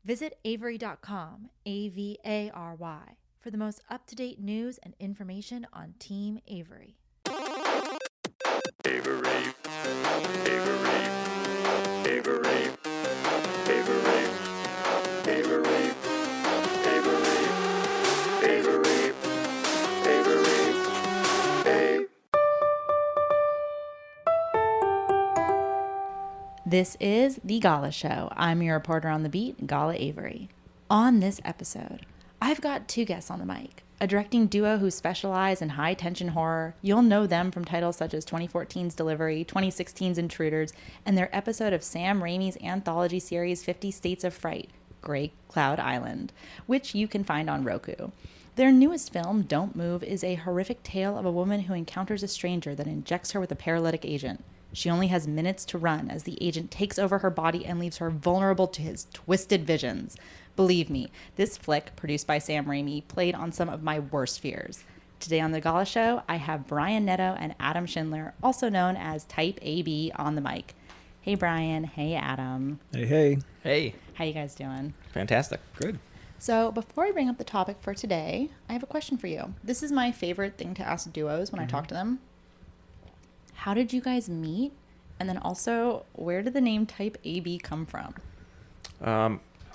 Visit Avery.com, Avary, for the most up-to-date news and information on Team Avery. Avery, Avery, Avery, Avery, Avery, Avery, Avery, Avery, This is The Gala Show. I'm your reporter on the beat, Gala Avery. On this episode, I've got two guests on the mic. A directing duo who specialize in high-tension horror. You'll know them from titles such as 2014's Delivery, 2016's Intruders, and their episode of Sam Raimi's anthology series 50 States of Fright, Grey Cloud Island, which you can find on Roku. Their newest film, Don't Move, is a horrific tale of a woman who encounters a stranger that injects her with a paralytic agent. She only has minutes to run as the agent takes over her body and leaves her vulnerable to his twisted visions. Believe me, this flick, produced by Sam Raimi, played on some of my worst fears. Today on The Gala Show, I have Brian Netto and Adam Schindler, also known as Type AB, on the mic. Hey, Brian. Hey, Adam. Hey, hey. Hey. How you guys doing? Fantastic. Good. So before I bring up the topic for today, I have a question for you. This is my favorite thing to ask duos when I talk to them. How did you guys meet? And then also, where did the name Type AB come from?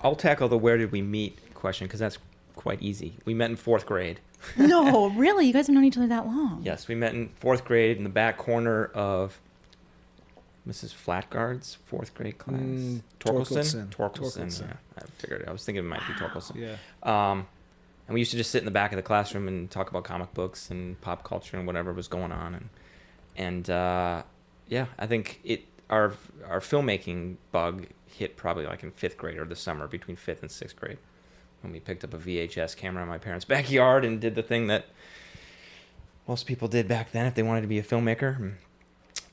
I'll tackle the where did we meet question because that's quite easy. We met in fourth grade. No, really? You guys have known each other that long? Yes, we met in fourth grade in the back corner of Mrs. Flatguard's fourth grade class. Torkelson? Torkelson. Yeah, I figured. I was thinking it might be Torkelson. Yeah. And we used to just sit in the back of the classroom and talk about comic books and pop culture and whatever was going on. Yeah, I think our filmmaking bug hit probably like in fifth grade or the summer between fifth and sixth grade when we picked up a VHS camera in my parents' backyard and did the thing that most people did back then if they wanted to be a filmmaker.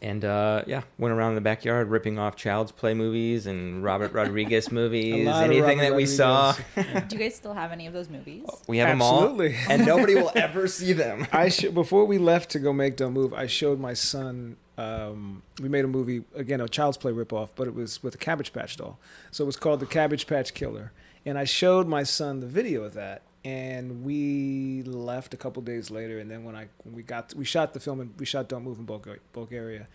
And went around in the backyard ripping off Child's Play movies and Robert Rodriguez movies, anything that we saw. Do you guys still have any of those movies? We have Absolutely. them all, and nobody will ever see them. Before we left to go make Don't Move, I showed my son. We made a movie, again, a Child's Play ripoff, but it was with a Cabbage Patch doll. So it was called The Cabbage Patch Killer. And I showed my son the video of that. And we left a couple days later. And then when we shot the film and we shot Don't Move in Bulgaria,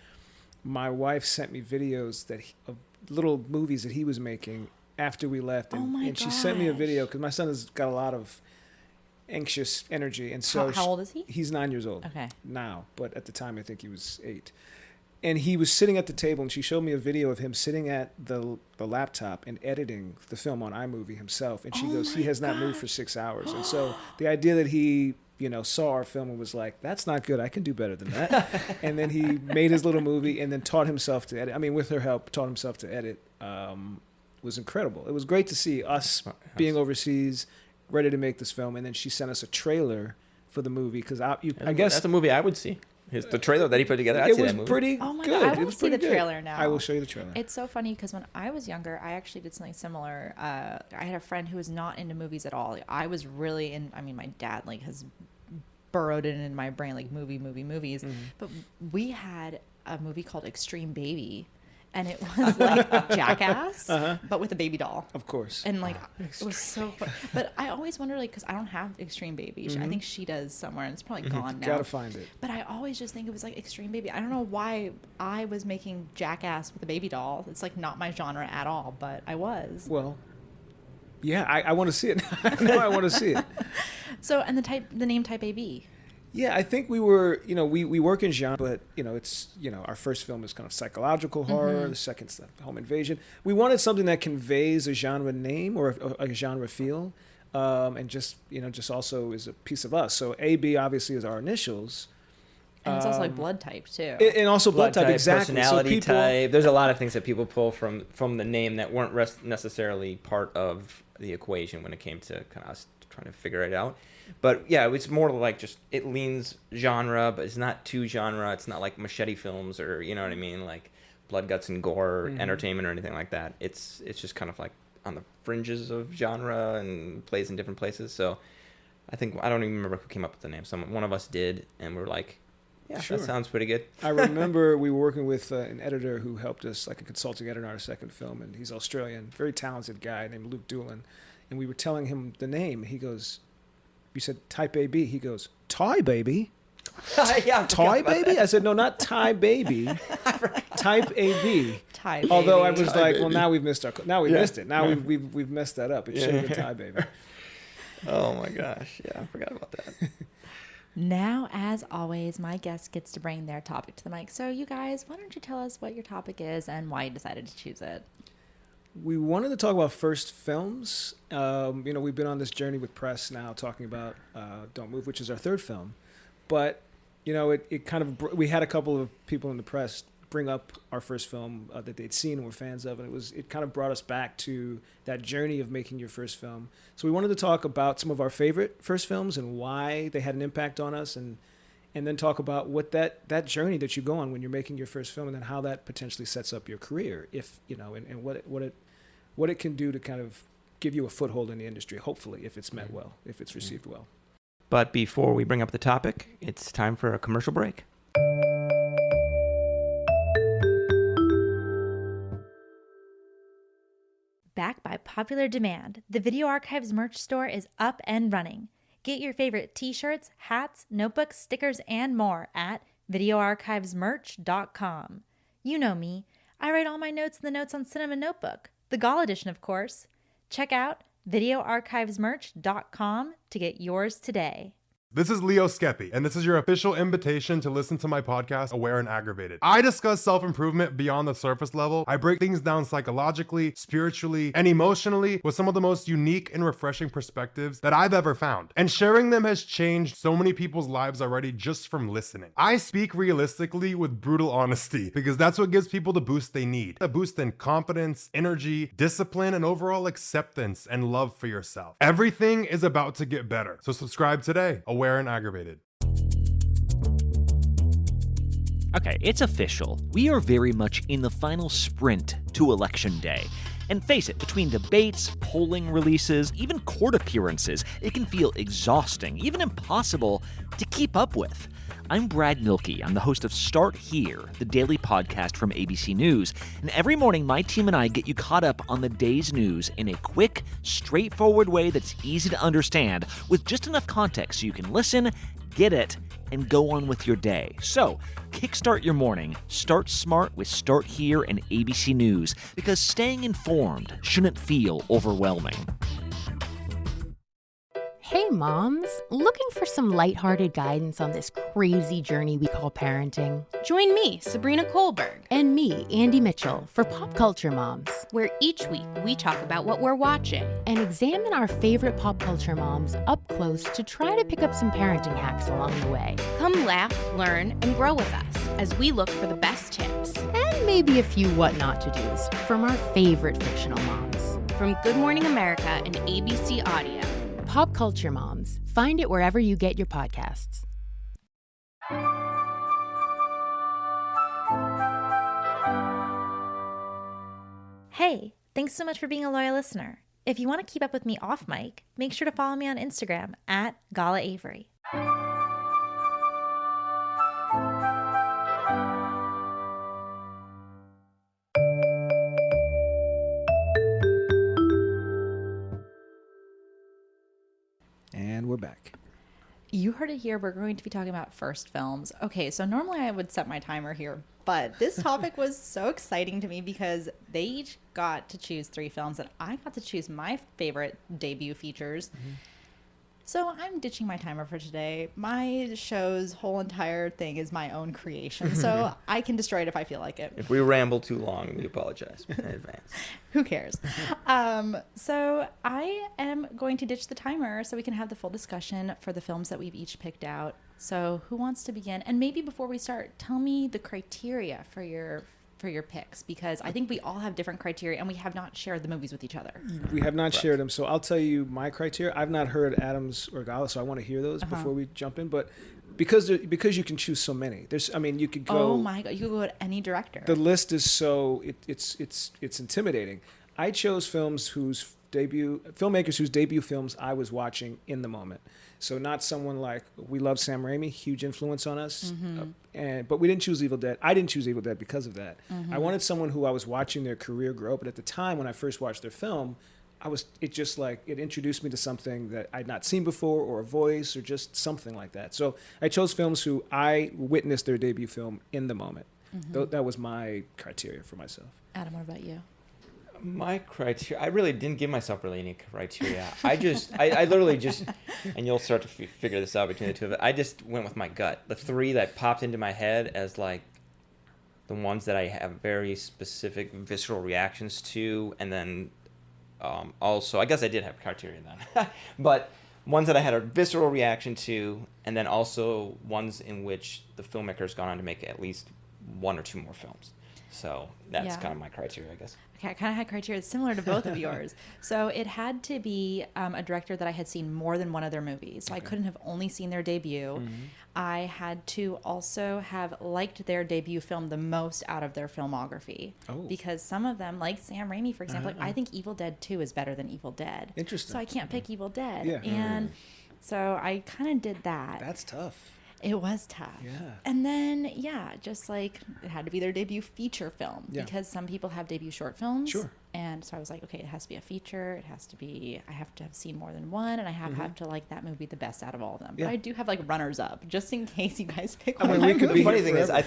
my wife sent me videos of little movies that he was making after we left. And she sent me a video because my son has got a lot of anxious energy. And so how old is he? He's 9 years old now, but at the time I think he was 8. And he was sitting at the table, and she showed me a video of him sitting at the laptop and editing the film on iMovie himself. And she goes, he has not moved for 6 hours. And so the idea that he, saw our film and was like, that's not good. I can do better than that. And then he made his little movie and then taught himself to edit. I mean, with her help, taught himself to edit. Was incredible. It was great to see us being overseas, ready to make this film. And then she sent us a trailer for the movie because I guess that's a movie I would see. The trailer that he put together, I'd see that movie. Pretty Oh my good. God, I want to see the trailer now. I will show you the trailer. It's so funny because when I was younger, I actually did something similar. I had a friend who was not into movies at all. I was really my dad has burrowed it in my brain, movies. Mm-hmm. But we had a movie called Extreme Baby. And it was like Jackass, but with a baby doll. Of course. And it was so fun. But I always wonder, because I don't have Extreme Baby. I think she does somewhere, and it's probably gone now. Gotta find it. But I always just think it was like Extreme Baby. I don't know why I was making Jackass with a baby doll. It's not my genre at all, but I was. Well, yeah, I want to see it. Now I want to see it. So, and the name Type AB. Yeah, I think we were, we work in genre, but, it's, our first film is kind of psychological horror, the second's the home invasion. We wanted something that conveys a genre name or a genre feel, and just also is a piece of us. So AB obviously is our initials. And it's also blood type, too. And also blood type, exactly. Personality type. There's a lot of things that people pull from the name that weren't necessarily part of the equation when it came to kind of us trying to figure it out. But yeah, it's more like just it leans genre, but it's not too genre. It's not like machete films or you know what I mean, like blood, guts, and gore entertainment or anything like that. It's just kind of like on the fringes of genre and plays in different places. So I don't even remember who came up with the name. One of us did, and we're like, Yeah, Sure. that sounds pretty good. I remember we were working with an editor who helped us, like a consulting editor on our second film, and he's Australian, very talented guy named Luke Doolan. And we were telling him the name. He goes, "You said Type AB." He goes, "Thai Baby? Yeah, Thai Baby?" I said, "No, not Thai Baby. Type AB." Thai Although I baby. was Thai like, Baby. well, now we've missed it. Now Yeah. we've messed that up. It should have been Thai Baby. Oh my gosh. Yeah, I forgot about that. Now, as always, my guest gets to bring their topic to the mic. So, you guys, why don't you tell us what your topic is and why you decided to choose it? We wanted to talk about first films. We've been on this journey with press now, talking about Don't Move, which is our third film. But it kind of we had a couple of people in the press bring up our first film that they'd seen and were fans of, and it kind of brought us back to that journey of making your first film. So we wanted to talk about some of our favorite first films and why they had an impact on us, and then talk about what that journey that you go on when you're making your first film, and then how that potentially sets up your career, and what it can do to kind of give you a foothold in the industry, hopefully, if it's met well, if it's received well. But before we bring up the topic, it's time for a commercial break. Back by popular demand, the Video Archives merch store is up and running. Get your favorite t-shirts, hats, notebooks, stickers, and more at videoarchivesmerch.com. You know me. I write all my notes in the Notes on Cinema notebook, the Gala edition, of course. Check out videoarchivesmerch.com to get yours today. This is Leo Skepi, and this is your official invitation to listen to my podcast, Aware and Aggravated. I discuss self-improvement beyond the surface level. I break things down psychologically, spiritually, and emotionally with some of the most unique and refreshing perspectives that I've ever found. And sharing them has changed so many people's lives already just from listening. I speak realistically with brutal honesty because that's what gives people the boost they need. A boost in confidence, energy, discipline, and overall acceptance and love for yourself. Everything is about to get better. So subscribe today. Aware and Aggravated. Okay, it's official. We are very much in the final sprint to Election Day. And face it, between debates, polling releases, even court appearances, it can feel exhausting, even impossible to keep up with. I'm Brad Milkey. I'm the host of Start Here, the daily podcast from ABC News. And every morning, my team and I get you caught up on the day's news in a quick, straightforward way that's easy to understand, with just enough context so you can listen, get it, and go on with your day. So, kickstart your morning. Start smart with Start Here and ABC News, because staying informed shouldn't feel overwhelming. Hey moms, looking for some lighthearted guidance on this crazy journey we call parenting? Join me, Sabrina Kohlberg, And me, Andy Mitchell, for Pop Culture Moms, where each week we talk about what we're watching. and examine our favorite pop culture moms up close to try to pick up some parenting hacks along the way. Come laugh, learn, and grow with us as we look for the best tips. And maybe a few what not to do's from our favorite fictional moms. From Good Morning America and ABC Audio. Pop Culture Moms. Find it wherever you get your podcasts. Hey, thanks so much for being a loyal listener. If you want to keep up with me off mic, make sure to follow me on Instagram at Gala Avery. And we're back. You heard it here. We're going to be talking about first films. Okay, so normally I would set my timer here, but this topic was so exciting to me because they each got to choose 3 films and I got to choose my favorite debut features. Mm-hmm. So I'm ditching my timer for today. My show's whole entire thing is my own creation, so I can destroy it if I feel like it. If we ramble too long, we apologize in advance. Who cares? So I am going to ditch the timer so we can have the full discussion for the films that we've each picked out. So who wants to begin? And maybe before we start, tell me the criteria for your picks, because I think we all have different criteria and we have not shared the movies with each other. We have not shared them, so I'll tell you my criteria. I've not heard Adams or Gala, so I want to hear those before we jump in. But because you can choose so many, you could go. Oh my god, you could go to any director. The list is so it's intimidating. I chose films whose filmmakers whose debut films I was watching in the moment. So not someone like, we love Sam Raimi, huge influence on us, but we didn't choose Evil Dead. I didn't choose Evil Dead because of that. I wanted someone who I was watching their career grow, but at the time when I first watched their film, it introduced me to something that I'd not seen before, or a voice, or just something like that. So I chose films who I witnessed their debut film in the moment. That was my criteria for myself. Adam, what about you? My criteria, I really didn't give myself really any criteria. I literally just, and you'll start to figure this out between the two of it. I just went with my gut. The three that popped into my head as like the ones that I have very specific visceral reactions to, and then also, I guess I did have criteria then, but ones that I had a visceral reaction to, and then also ones in which the filmmaker's gone on to make at least one or two more films. So that's kind of my criteria, I guess. Okay, I kind of had criteria similar to both of yours. So it had to be a director that I had seen more than one of their movies. So I couldn't have only seen their debut. I had to also have liked their debut film the most out of their filmography. Because some of them, like Sam Raimi, for example, I think Evil Dead 2 is better than Evil Dead. Interesting. So I can't pick Evil Dead. Yeah. And so I kind of did that. That's tough. It was tough. Yeah. And then, just like it had to be their debut feature film because some people have debut short films. Sure. And so I was like, okay, it has to be a feature. It has to be, I have to have seen more than one, and I have to like that movie the best out of all of them. Yeah. But I do have like runners up just in case you guys pick I one. mean, we could The be funny here thing is, forever.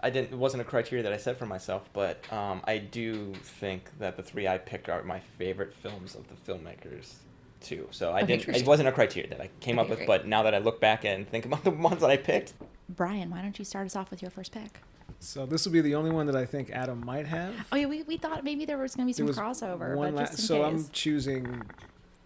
I think it wasn't a criteria that I set for myself, but I do think that the three I picked are my favorite films of the filmmakers too. So it wasn't a criteria that I came up with, great. but now that I look back and think about the ones that I picked. Brian, why don't you start us off with your first pick? So this will be the only one that I think Adam might have. Oh yeah, we thought maybe there was going to be some There was crossover, one but just in so case. I'm choosing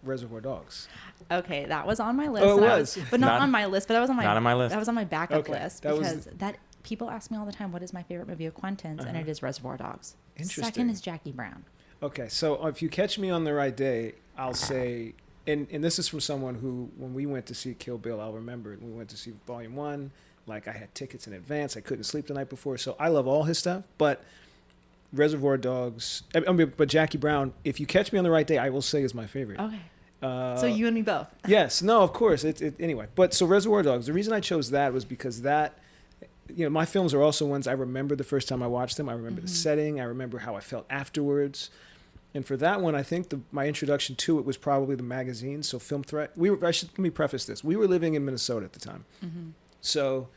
Reservoir Dogs. Okay, that was on my list. Oh, it and was. but not Not- on my list. But that was on my not on my list. That was on my backup Okay, list that was- because that people ask me all the time, what is my favorite movie of Quentin's, and it is Reservoir Dogs. Interesting. Second is Jackie Brown. Okay, so if you catch me on the right day, I'll say, and this is from someone who, when we went to see Kill Bill, I'll remember it. We went to see Volume 1. Like, I had tickets in advance. I couldn't sleep the night before. So I love all his stuff. But Reservoir Dogs, but Jackie Brown, if you catch me on the right day, I will say is my favorite. Okay. So you and me both. Yes. No, of course. Anyway. But so Reservoir Dogs, the reason I chose that was because that, my films are also ones I remember the first time I watched them. I remember the setting. I remember how I felt afterwards. And for that one, I think my introduction to it was probably the magazine. So Film Threat. Let me preface this. We were living in Minnesota at the time. So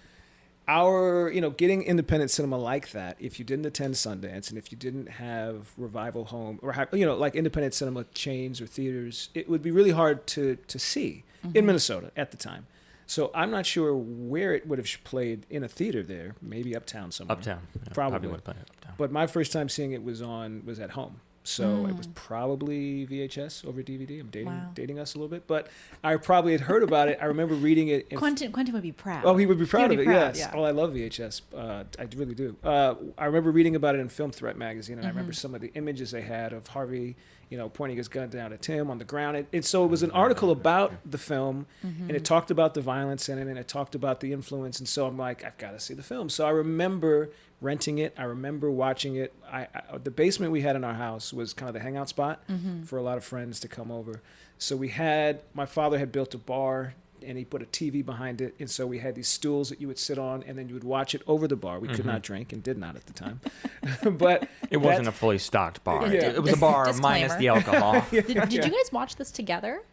getting independent cinema like that, if you didn't attend Sundance and if you didn't have Revival Home or like independent cinema chains or theaters, it would be really hard to see in Minnesota at the time. So I'm not sure where it would have played in a theater there, maybe Uptown somewhere. Uptown. Yeah, Probably. would play Uptown. But my first time seeing it was at home. So it was probably VHS over DVD. I'm dating us a little bit, but I probably had heard about it. I remember reading it. Quentin would be proud. Oh, he would be proud He of would it. be proud, Yes. yeah. Oh, I love VHS. I really do. I remember reading about it in Film Threat magazine, and I remember some of the images they had of Harvey, pointing his gun down at Tim on the ground. So it was an article about the film, and it talked about the violence in it, and it talked about the influence. And so I'm like, I've got to see the film. So I remember renting it. I remember watching it. The basement we had in our house was kind of the hangout spot for a lot of friends to come over. So my father had built a bar, and he put a TV behind it. And so we had these stools that you would sit on, and then you would watch it over the bar. We could not drink and did not at the time. But It wasn't a fully stocked bar. Yeah. It was a bar minus Disclaimer. the alcohol. Did you guys watch this together?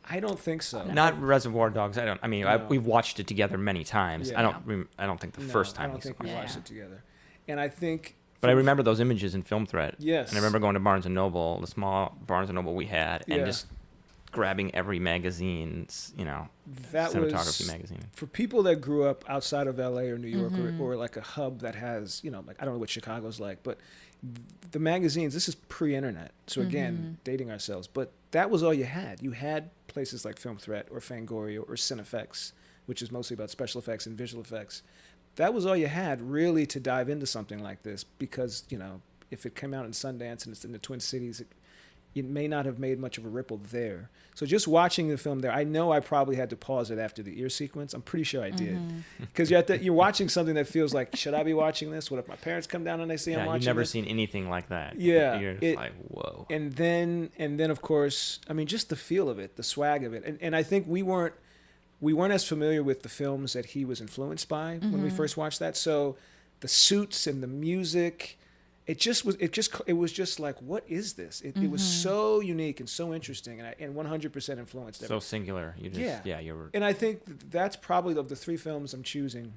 I don't think so. Not Reservoir Dogs. No. We've watched it together many times. Yeah. I don't think the No, first time I don't think we Yeah. watched it together. And I think... But I remember those images in Film Threat. Yes. And I remember going to Barnes & Noble, the small Barnes & Noble we had, and Yeah. just grabbing every magazine's, that cinematography was magazine. for people that grew up outside of LA or New York or like a hub that has, like I don't know what Chicago's like, but the magazines, this is pre-internet. So again, dating ourselves, but that was all you had. You had places like Film Threat or Fangoria or Cinefex, which is mostly about special effects and visual effects. That was all you had really to dive into something like this because, if it came out in Sundance and it's in the Twin Cities, it may not have made much of a ripple there. So just watching the film there, I know I probably had to pause it after the ear sequence. I'm pretty sure I did. Because you're watching something that feels like, should I be watching this? What if my parents come down and they see I'm watching you've never this? seen anything like that. Yeah, You're just like, whoa. And then of course, I mean, just the feel of it, the swag of it. And I think we weren't as familiar with the films that he was influenced by when we first watched that. So the suits and the music, it was just like, what is this? It was so unique and so interesting, and 100% influenced. So singular. You just you were. And I think that's probably of the three films I'm choosing.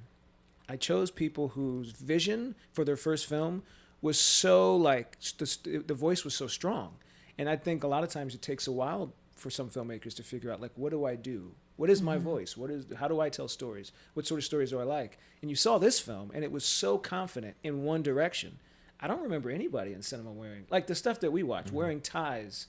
I chose people whose vision for their first film was so like the voice was so strong, and I think a lot of times it takes a while for some filmmakers to figure out, like, what do I do? What is my voice? How do I tell stories? What sort of stories do I like? And you saw this film, and it was so confident in one direction. I don't remember anybody in cinema wearing, like the stuff that we watch, wearing ties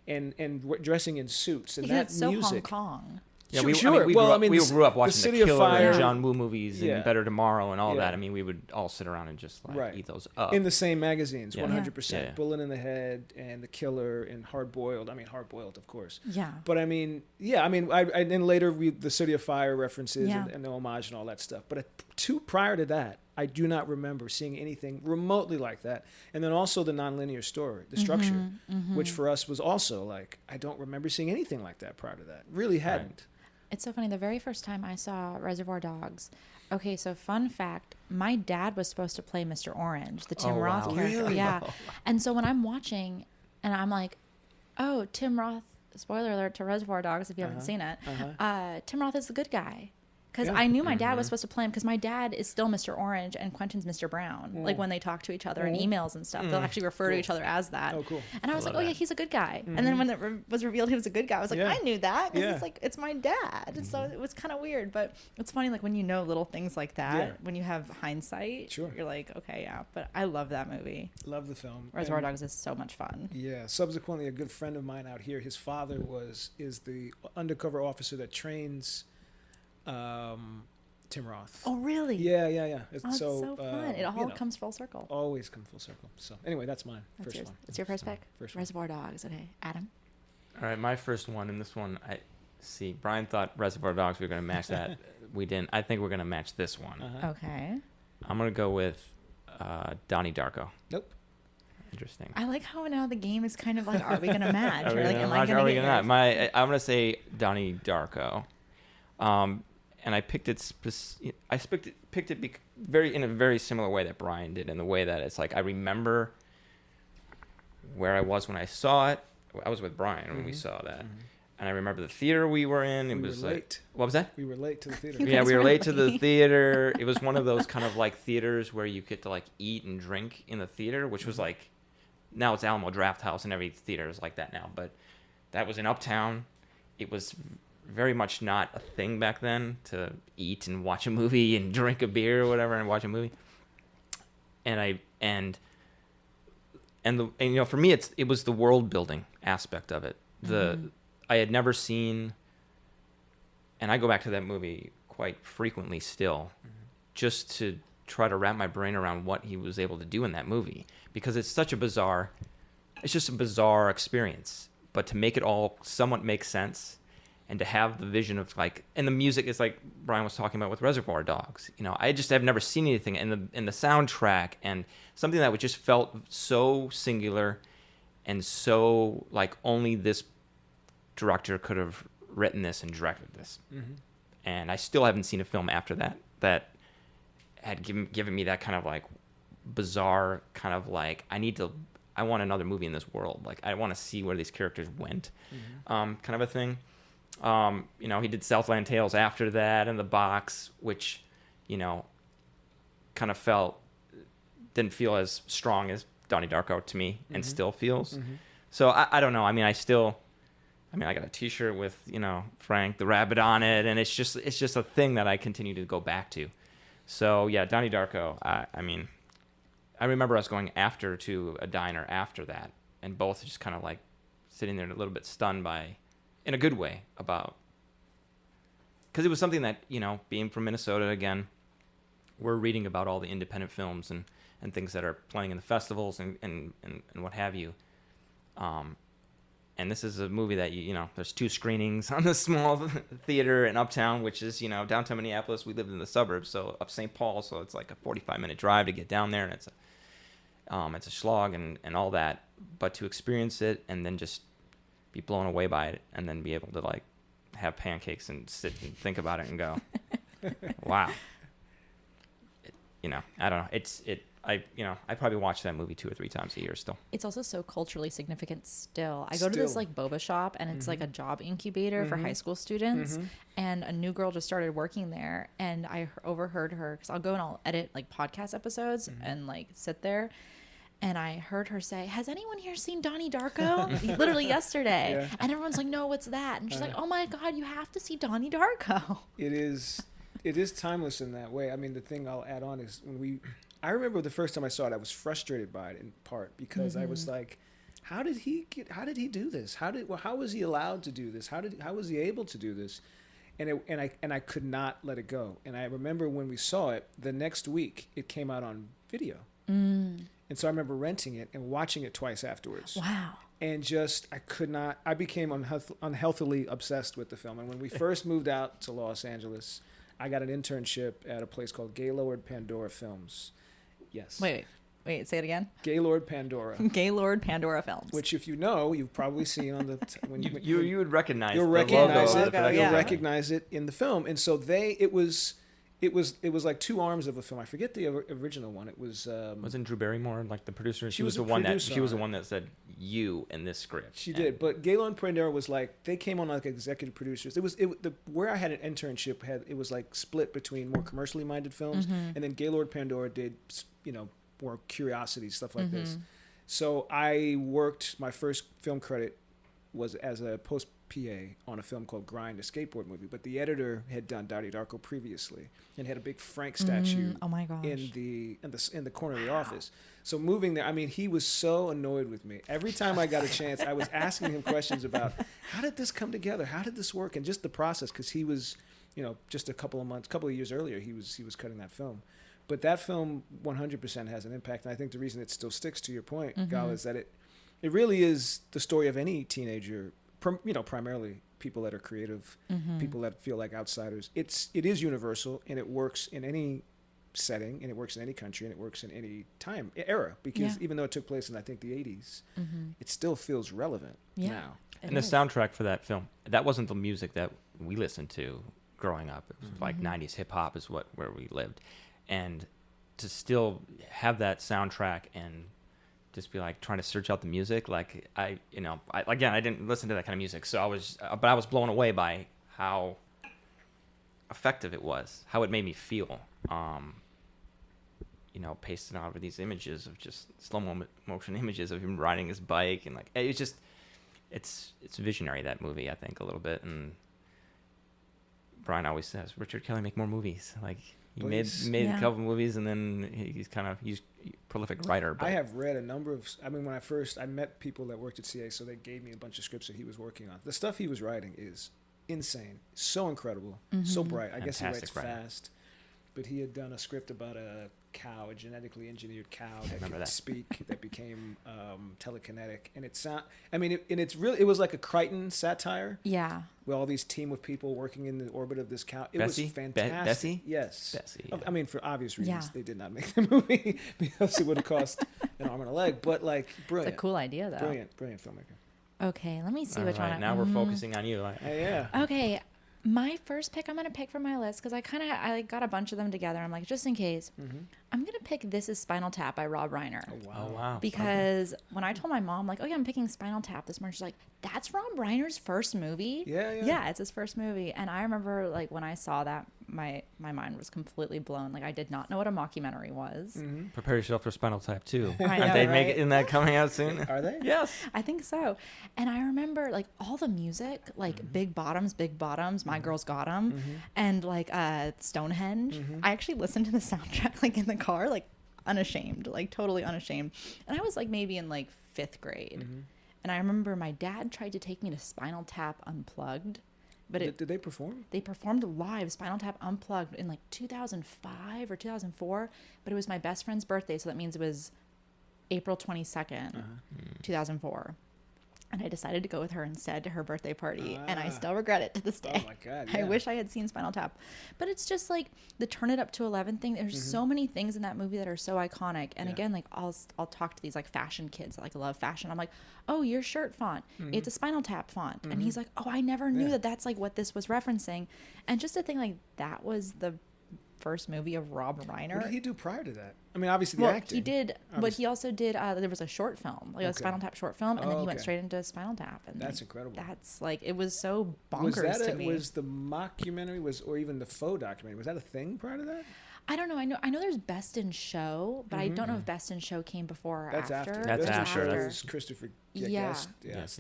and dressing in suits and Because it's so music. Hong Kong. Yeah, Sure, we, sure. I mean, we, Well, grew I up, mean, we the grew up the watching the City of Killer Fire. and John Woo movies Yeah. and Better Tomorrow and all Yeah. that. I mean, we would all sit around and just like eat those up. In the same magazines, Yeah. 100%. Yeah. Bullet in the Head and The Killer and Hard Boiled. I mean, Hard Boiled, of course. Yeah. But I mean, I then later the City of Fire references Yeah. and the homage and all that stuff. But prior to that, I do not remember seeing anything remotely like that. And then also the nonlinear story, the structure, which for us was also like, I don't remember seeing anything like that prior to that. Really hadn't. It's so funny. The very first time I saw Reservoir Dogs, okay, so fun fact, my dad was supposed to play Mr. Orange, the Tim Oh, Roth wow. character. Really? Yeah. And so when I'm watching and I'm like, oh, Tim Roth, spoiler alert to Reservoir Dogs if you haven't seen it, Tim Roth is the good guy. Because I knew my dad was supposed to play him, because my dad is still Mr. Orange and Quentin's Mr. Brown. Like when they talk to each other in emails and stuff, they'll actually refer to each other as that. Oh, cool. And I was like, love oh, yeah, that. he's a good guy. And then when it was revealed he was a good guy, I was like, Yeah. I knew that. Because Yeah. it's like, it's my dad. And so it was kind of weird. But it's funny, like when you know little things like that, Yeah. when you have hindsight, Sure. you're like, okay, yeah. But I love that movie. Love the film. Reservoir And- Dogs is so much fun. Yeah. Subsequently, a good friend of mine out here, his father is the undercover officer that trains Tim Roth. Oh, really? Yeah. Oh, it's so fun. It all comes full circle. always come full circle. So anyway, that's mine. That's First yours. one. It's your first pick? First one. Reservoir Dogs. Okay. Adam? All right, my first one, and this one, I see. Brian thought Reservoir Dogs, we were going to match that. We didn't. I think we're going to match this one. Okay. I'm going to go with Donnie Darko. Nope. Interesting. I like how now the game is kind of like, are we going to match? Are we Or like, gonna am I match? going Are to we get gonna yours? not? I'm going to say Donnie Darko. And I picked it. I picked it in a very similar way that Brian did, in the way that it's like I remember where I was when I saw it. I was with Brian when we saw that, and I remember the theater we were in. It We was were like, late. what was that? We were late to the theater. You Yeah, guys we were were late to the late. theater. It was one of those kind of like theaters where you get to like eat and drink in the theater, which was like, now it's Alamo Draft House and every theater is like that now, but that was in Uptown. It was very much not a thing back then to eat and watch a movie and drink a beer or whatever and watch a movie. And you know, for me it was the world building aspect of it. I had never seen, and I go back to that movie quite frequently still, just to try to wrap my brain around what he was able to do in that movie, because it's just a bizarre experience, but to make it all somewhat make sense, and to have the vision of like, and the music is like Brian was talking about with Reservoir Dogs. You know, I just have never seen anything in the soundtrack, and something that just felt so singular and so like only this director could have written this and directed this. And I still haven't seen a film after that had given me that kind of like bizarre kind of like, I want another movie in this world. Like, I want to see where these characters went, kind of a thing. You know, he did Southland Tales after that, and The Box, which, you know, kind of didn't feel as strong as Donnie Darko to me, and still feels. So I don't know. I mean, I got a T-shirt with, you know, Frank the Rabbit on it, and it's just a thing that I continue to go back to. So yeah, Donnie Darko. I mean, I remember us going to a diner after that, and both just kind of like sitting there a little bit stunned by, in a good way, about, because it was something that, you know, being from Minnesota again, we're reading about all the independent films and things that are playing in the festivals and what have you. And this is a movie that there's 2 screenings on the small theater in Uptown, which is downtown Minneapolis. We lived in the suburbs of St. Paul, so it's like a 45-minute drive to get down there, and it's a slog and all that. But to experience it and then just be blown away by it, and then be able to like have pancakes and sit and think about it and go, wow. I don't know. I probably watch that movie 2 or 3 times a year still. It's also so culturally significant still. I go to this like boba shop, and it's like a job incubator for high school students. And a new girl just started working there, and I overheard her, because I'll go and I'll edit like podcast episodes and like sit there. And I heard her say, "Has anyone here seen Donnie Darko?" Literally yesterday. Yeah. And everyone's like, "No, what's that?" And she's like, "Oh my God, you have to see Donnie Darko." It is timeless in that way. I mean, the thing I'll add on is I remember the first time I saw it, I was frustrated by it in part because I was like, how did he do this? How was he allowed to do this? How was he able to do this? And I could not let it go. And I remember when we saw it, the next week it came out on video. And so I remember renting it and watching it twice afterwards. Wow. And I became unhealthily obsessed with the film. And when we first moved out to Los Angeles, I got an internship at a place called Gaylord Pandora Films. Yes. Wait, say it again. Gaylord Pandora. Gaylord Pandora Films. Which, if you know, you've probably seen on the you would recognize. You'll the recognize logo. it. You'll recognize it in the film. And so it was like 2 arms of a film. I forget the original one. It was. Wasn't Drew Barrymore like the producer? She was the one that said "you" in this script. She did, but Gaylord Pandora was like they came on like executive producers. Where I had an internship it was like split between more commercially minded films, and then Gaylord Pandora did more curiosity stuff like this. So I worked. My first film credit was as a post PA on a film called Grind, a skateboard movie, but the editor had done Donnie Darko previously and had a big Frank statue oh my gosh. in the corner of the office. So moving there, I mean, he was so annoyed with me. Every time I got a chance, I was asking him questions about how did this come together? How did this work? And just the process, because he was, just a couple of years earlier, he was cutting that film. But that film 100% has an impact. And I think the reason it still sticks, to your point, Gala, is that it really is the story of any teenager, primarily people that are creative, people that feel like outsiders. It is universal, and it works in any setting, and it works in any country, and it works in any time era, because even though it took place in I think the 80s, it still feels relevant now. And the soundtrack for that film, that wasn't the music that we listened to growing up. It was like 90s hip hop is where we lived, and to still have that soundtrack and just be like trying to search out the music, like I didn't listen to that kind of music, so I was blown away by how effective it was, how it made me feel. Pasting out over these images of just slow motion images of him riding his bike, and like it's visionary, that movie, I think, a little bit. And Brian always says, Richard Kelly, make more movies. Like he made a couple movies, and then he's a prolific writer. But I have read a number of. I mean, when I met people that worked at CA, so they gave me a bunch of scripts that he was working on. The stuff he was writing is insane, so incredible, so bright. I guess he writes fast. But he had done a script about a cow, a genetically engineered cow that could speak, that became telekinetic, and it was like a Crichton satire. Yeah. With all these team of people working in the orbit of this cow. It Bessie? was fantastic. Bessie? Yes. Bessie, yeah. I mean, for obvious reasons, they did not make the movie because it would have cost an arm and a leg. But like, brilliant. It's a cool idea, though. Brilliant filmmaker. Okay, let me see which one. Now we're focusing on you. Yeah. Okay. My first pick I'm going to pick from my list, because I got a bunch of them together. I'm like, just in case, I'm going to pick This Is Spinal Tap by Rob Reiner. Oh, wow. Because when I told my mom, like, oh, yeah, I'm picking Spinal Tap this morning, she's like, that's Rob Reiner's first movie? Yeah. Yeah, it's his first movie. And I remember, like, when I saw that, my mind was completely blown. Like, I did not know what a mockumentary was. Prepare yourself for Spinal Tap 2. I know, Aren't they right? isn't that coming out soon? Are they? Yes. I think so. And I remember, like, all the music, like Big Bottoms, My Girls Got 'Em, and, like, Stonehenge. I actually listened to the soundtrack, like, in the car, like, unashamed, like, totally unashamed. And I was, like, maybe in, like, 5th grade. And I remember my dad tried to take me to Spinal Tap Unplugged. But did they perform? They performed live, Spinal Tap Unplugged, in, like, 2005 or 2004. But it was my best friend's birthday, so that means it was April 22nd, 2004. And I decided to go with her instead to her birthday party. And I still regret it to this day. Oh my God, I yeah. wish I had seen Spinal Tap. But it's just like the turn it up to 11 thing. There's so many things in that movie that are so iconic. And again, like I'll talk to these like fashion kids that like love fashion. I'm like, oh, your shirt font, it's a Spinal Tap font. And he's like, oh, I never knew that that's like what this was referencing. And just to think like that was the first movie of Rob Reiner. What did he do prior to that? I mean, obviously the acting. He did, but he also did. There was a short film, like a Spinal Tap short film, and then he went straight into Spinal Tap. And That's incredible. That's like it was so Was bonkers that to me. was the mockumentary or even the faux documentary? Was that a thing prior to that? I don't know. I know there's Best in Show, but I don't know if Best in Show came before or That's after. That's Best in after. Show That's- was Christopher. Yeah. Guest. Yeah. Yes.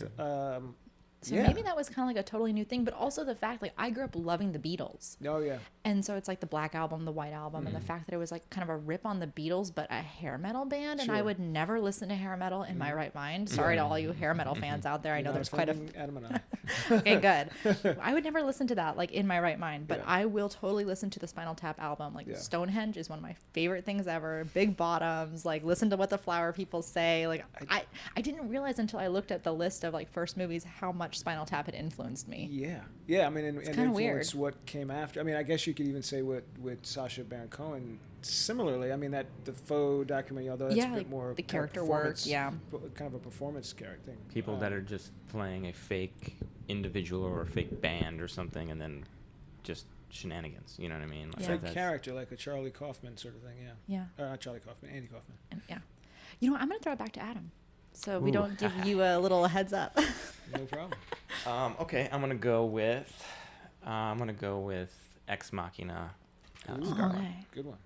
So yeah. maybe that was kind of like a totally new thing, but also the fact like I grew up loving the Beatles. Oh yeah. And so it's like the Black Album, the White Album, and the fact that it was like kind of a rip on the Beatles, but a hair metal band. And I Sure. would never listen to hair metal in my right mind. Sorry to all you hair metal fans out there. I know there's quite a Adam and I. okay, good. I would never listen to that like in my right mind, but I will totally listen to the Spinal Tap album. Like Stonehenge is one of my favorite things ever. Big Bottoms, like listen to what the Flower People say. Like I didn't realize until I looked at the list of like first movies how much Spinal Tap had influenced me. Yeah. I mean, and kinda weird. influence what came after. I mean, I guess you could even say with Sacha Baron Cohen. Similarly, I mean that the faux documentary, although that's a bit like more the kind of character work, performance- kind of a performance character thing. People that are just playing a fake individual or a fake band or something, and then just shenanigans. You know what I mean? Like Yeah. fake that's- character, like a Charlie Kaufman sort of thing. Yeah. Yeah. Not Charlie Kaufman, Andy Kaufman. And yeah. You know what? I'm going to throw it back to Adam. So we Ooh. don't give you a little heads up. No problem. Okay, I'm gonna go with Ex Machina. Okay. Good one.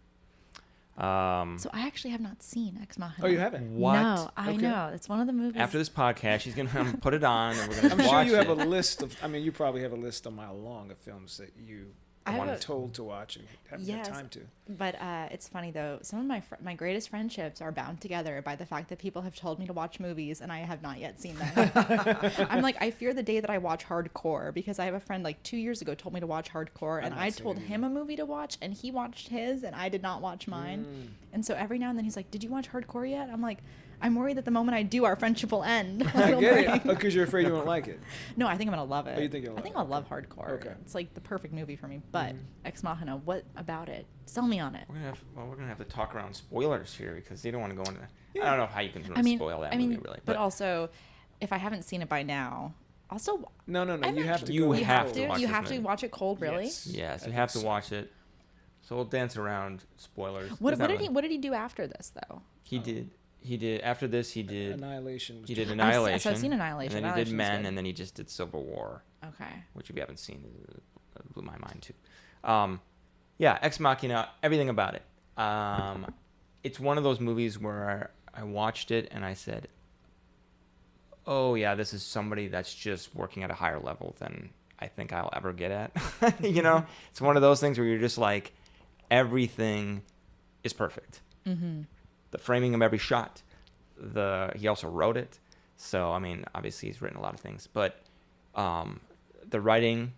So I actually have not seen Ex Machina. Oh, you haven't? What? No, I Okay. know. It's one of the movies. After this podcast, she's gonna put it on, and we're gonna I'm sure watch you have it. a list of. I mean, you probably have a list a mile long of films that you I have want a- told to watch and haven't had Yes. time to. But it's funny though. Some of my greatest friendships are bound together by the fact that people have told me to watch movies and I have not yet seen them. I'm like, I fear the day that I watch Hardcore because I have a friend like 2 years ago told me to watch Hardcore and not I seen told it him a movie to watch and he watched his and I did not watch mine. And so every now and then he's like, "Did you watch Hardcore yet?" I'm like, I'm worried that the moment I do, our friendship will end. I get it. Because you're afraid you won't like it. No, I think I'm gonna love it. Oh, you think you'll I think love I'll it. love Hardcore. Okay. It's like the perfect movie for me. But Ex Machina, what about it? Sell me on it. We're gonna have to talk around spoilers here because you don't want to go into. I don't know how you can really I mean, spoil that I mean, movie really, but also, if I haven't seen it by now, I'll still. No. I'm You have to. You go You have have to to. watch You this have to movie. watch it cold, really. Yes. yes, I you have think to so. watch it. So we'll dance around spoilers. What It's not did really- What did he do after this though? He did after this. He did. Annihilation. He did I've Annihilation. seen Annihilation. And then he did Annihilation's Men, good. and then he just did Civil War, Okay. which if you haven't seen, it blew my mind too. Yeah, Ex Machina, everything about it. It's one of those movies where I watched it and I said, "Oh yeah, this is somebody that's just working at a higher level than I think I'll ever get at." You know, it's one of those things where you're just like, everything is perfect. Mm-hmm. The framing of every shot. He also wrote it, so I mean, obviously he's written a lot of things, but the writing,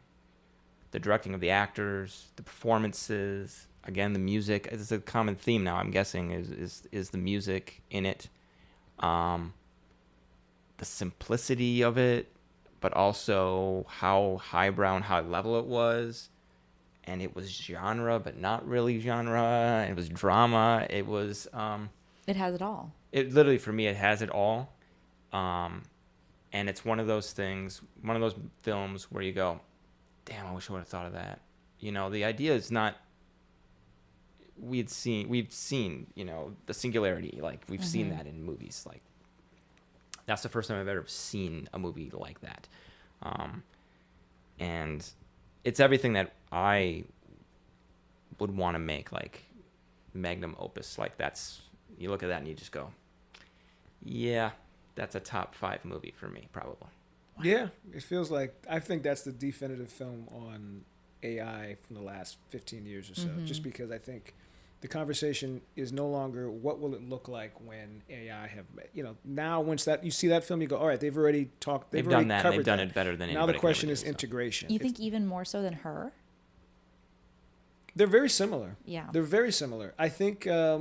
the directing of the actors, the performances, again, the music is a common theme now. I'm guessing is the music in it, the simplicity of it, but also how highbrow and high level it was. And it was genre, but not really genre. It was drama. It was. It has it all. It literally, for me, it has it all. And it's one of those things, one of those films where you go, damn, I wish I would have thought of that. You know, the idea is not. We've seen, you know, the singularity. Like we've seen that in movies. Like that's the first time I've ever seen a movie like that. And it's everything that I would want to make, like magnum opus. Like that's, you look at that and you just go, yeah, that's a top 5 movie for me, probably. Yeah, it feels like, I think that's the definitive film on AI from the last 15 years or so. Just because I think the conversation is no longer what will it look like when AI have, you know, now once that you see that film, you go, all right, they've already talked, they've They've already done that. And covered they've done that. it better than Now anybody the could question ever is do, so. integration. You It's- think even more so than her? they're very similar. Yeah. They're very similar. I think, yeah,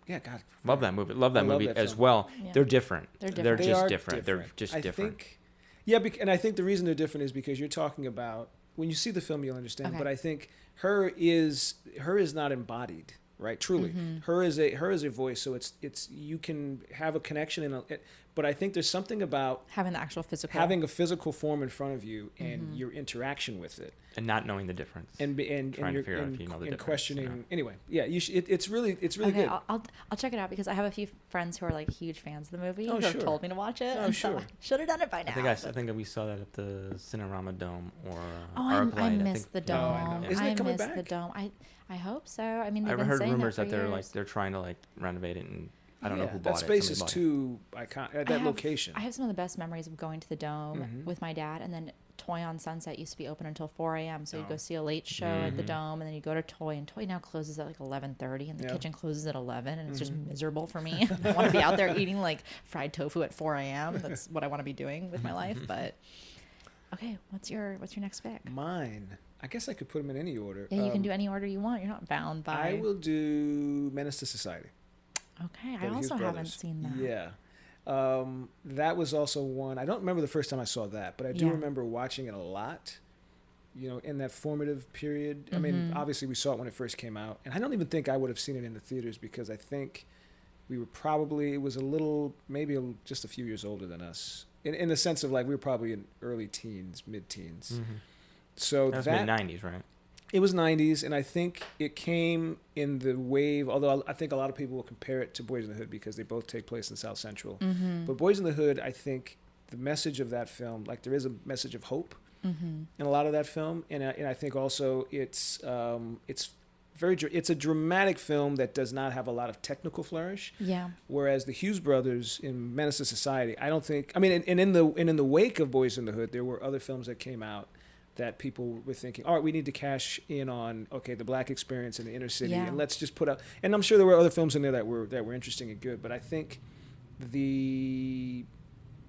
God. Love that movie. Love that I love movie that as film. well. Yeah. They're different. They're They're different. They just are different. They're just I different. think Yeah, and I think the reason they're different is because you're talking about, when you see the film, you'll understand. Okay. But I think her is not embodied, right? Truly, her is a voice. So it's you can have a connection but I think there's something about Having the actual physical. having a physical form in front of you and your interaction with it, And not knowing the difference. and Trying to you're figure out if you know the difference, questioning. you know? Anyway, yeah, it's really Okay, good. I'll check it out because I have a few friends who are like huge fans of the movie Oh, who have sure. told me to watch it. Oh, and so sure. I should have done it by now. I think that we saw that at the Cinerama Dome or Oh, ArcLight. I missed the dome. Oh, I know. Isn't it coming missed the back? dome. I hope so. I mean, they've I've been heard saying rumors that, that for they're years. they're trying to renovate it, and I don't know who that bought it. space is Somebody bought it. too iconic. That location. I have some of the best memories of going to the dome with my dad, and then Toy on Sunset used to be open until 4 a.m. So you go see a late show at the dome, and then you go to Toy, and Toy now closes at like 11:30, and the Yeah. kitchen closes at 11, and it's just miserable for me. I want to be out there eating like fried tofu at 4 a.m. That's what I want to be doing with my life. But okay, what's your next pick? Mine. I guess I could put them in any order. Yeah, you can do any order you want. You're not bound by. I will do Menace to Society. Okay, I by the Hughes also haven't brothers. seen that. Yeah. That was also one. I don't remember the first time I saw that, but I do Yeah. remember watching it a lot, in that formative period. I mean, Mm-hmm. obviously we saw it when it first came out, and I don't even think I would have seen it in the theaters because I think we were probably, it was a little, just a few years older than us. In the sense of like, we were probably in early teens, mid-teens. So That was that, mid-90s, right? it was 90s, and I think it came in the wave, although I think a lot of people will compare it to Boys in the Hood because they both take place in South Central. But Boys in the Hood, I think the message of that film, like there is a message of hope in a lot of that film, and I think also it's a dramatic film that does not have a lot of technical flourish. Yeah. Whereas the Hughes brothers in Menace to Society, I don't think. I mean, and in the wake of Boys in the Hood, there were other films that came out that people were thinking, all right, we need to cash in on the Black experience in the inner city, Yeah. and let's just put out. And I'm sure there were other films in there that were interesting and good, but I think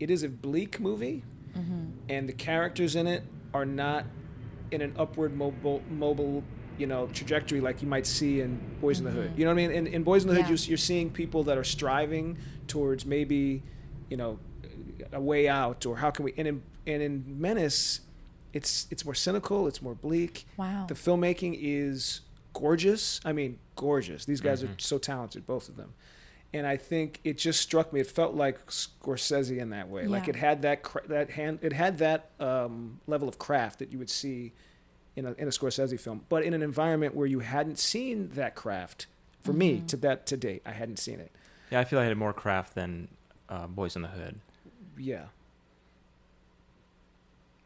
it is a bleak movie, and the characters in it are not in an upward mobile trajectory like you might see in Boys in the Hood. You know what I mean? In Boys in the Yeah. Hood, you're seeing people that are striving towards maybe, a way out, or how can we? And in Menace, it's more cynical, it's more bleak. Wow. The filmmaking is gorgeous. I mean, gorgeous. These guys are so talented, both of them. And I think it just struck me. It felt like Scorsese in that way. Like Yeah. it had that level of craft that you would see in a Scorsese film, but in an environment where you hadn't seen that craft. For me, to date, I hadn't seen it. Yeah, I feel I had more craft than Boys in the Hood. Yeah.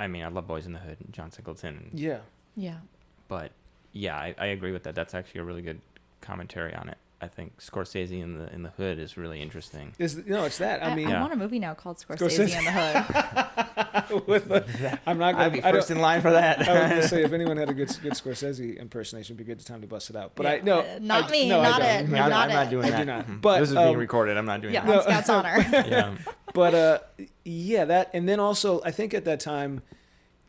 I mean, I love Boys in the Hood and John Singleton. Yeah. Yeah. But yeah, I agree with that. That's actually a really good commentary on it. I think Scorsese in the Hood is really interesting. It's that. I mean, I Yeah. want a movie now called Scorsese in the Hood. I'm not I'd be going first in line for that. I was going to say, if anyone had a good Scorsese impersonation, it'd be a good time to bust it out. But Not me, no, I not don't. it. No, not I'm not it. doing I that. do not. Mhm. But, this is being recorded. I'm not doing Yeah, that. on Scout's honor. Yeah. But that, and then also, I think at that time,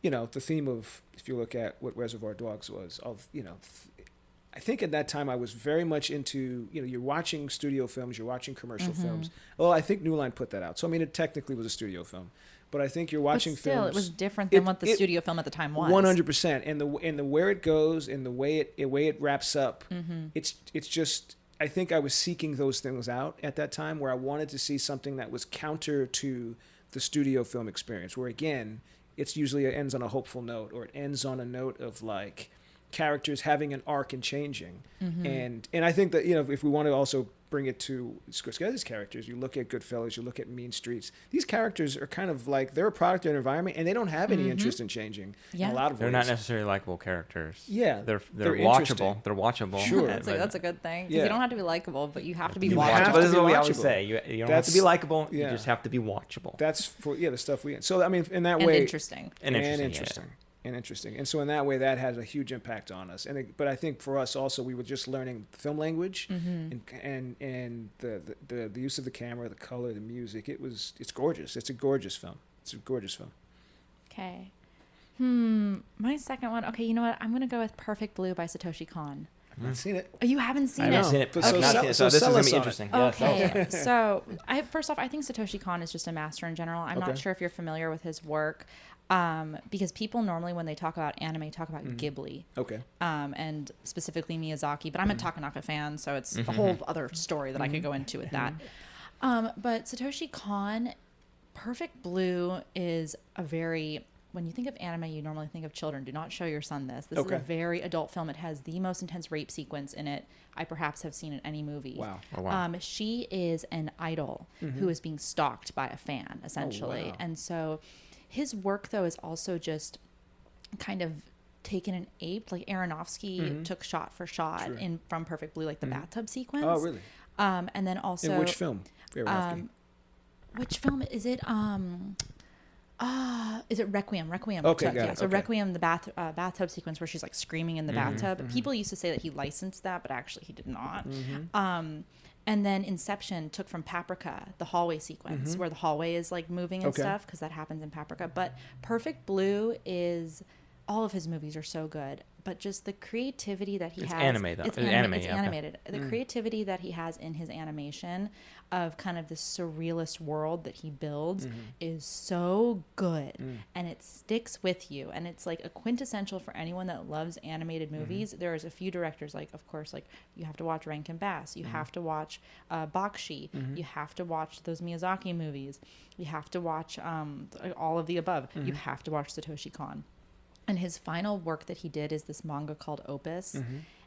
the theme of, if you look at what Reservoir Dogs was, I think at that time I was very much into, you're watching studio films, you're watching commercial films. Well, I think New Line put that out. So, I mean, it technically was a studio film. But I think you're watching but still, films. it was different than what the studio film at the time was. 100%. And the where it goes and the way it wraps up, it's just, I think I was seeking those things out at that time, where I wanted to see something that was counter to the studio film experience, where again, it ends on a hopeful note, or it ends on a note of like characters having an arc and changing. And I think that, if we want to also bring it to Scorsese's characters, you look at Goodfellas, you look at Mean Streets, these characters are kind of like, they're a product of their environment, and they don't have any interest in changing in a lot of They're ways. not necessarily likable characters. Yeah, They're they're watchable. interesting. They're watchable. Sure. That's a good thing. 'Cause Yeah. you don't have to be likable, but you have to be You watchable. have Watchable. to This is be what we always watchable. say. You don't have to That's- be likable. yeah. You just have to be watchable. That's for the stuff So I mean, in that And way, interesting. And interesting. interesting. And so in that way, that has a huge impact on us. But I think for us also, we were just learning film language and the use of the camera, the color, the music. It's gorgeous. It's a gorgeous film. Okay. My second one. Okay, you know what? I'm gonna go with Perfect Blue by Satoshi Kon. I've not seen it. Oh, you haven't seen I it? haven't seen it. But I've so not sell- seen it, so so this is sell gonna us be on it. interesting. Yes, Okay, so first off, I think Satoshi Kon is just a master in general. I'm Okay. not sure if you're familiar with his work, because people normally, when they talk about anime, talk about Ghibli, Okay. and specifically Miyazaki. But I'm a Takanaka fan, so it's a whole other story that I could go into with that. But Satoshi Kon, Perfect Blue is a very... When you think of anime, you normally think of children. Do not show your son this. This is Okay. a very adult film. It has the most intense rape sequence in it I perhaps have seen in any movie. Wow. Oh, wow. She is an idol who is being stalked by a fan, essentially. wow. And so his work, though, is also just kind of taken and aped. Like Aronofsky took shot for shot Sure. from Perfect Blue, like the bathtub sequence. Oh, really? And then also... In which film? Aronofsky? Which film is it? Is it Requiem? Requiem. Okay, so, got yeah, it. so Okay. Requiem, the bathtub sequence where she's like screaming in the bathtub. People used to say that he licensed that, but actually he did not. And then Inception took from Paprika, the hallway sequence where the hallway is like moving and Okay. stuff, because that happens in Paprika. But Perfect Blue is... All of his movies are so good, but just the creativity that he It's has. anime, though. It's It's anime. anime, It's yeah, okay. animated. The creativity that he has in his animation of kind of this surrealist world that he builds is so good, and it sticks with you. And it's like a quintessential for anyone that loves animated movies. There's a few directors, like, of course, like you have to watch Rankin Bass, you have to watch Bakshi, you have to watch those Miyazaki movies, you have to watch all of the above. You have to watch Satoshi Kon. And his final work that he did is this manga called Opus.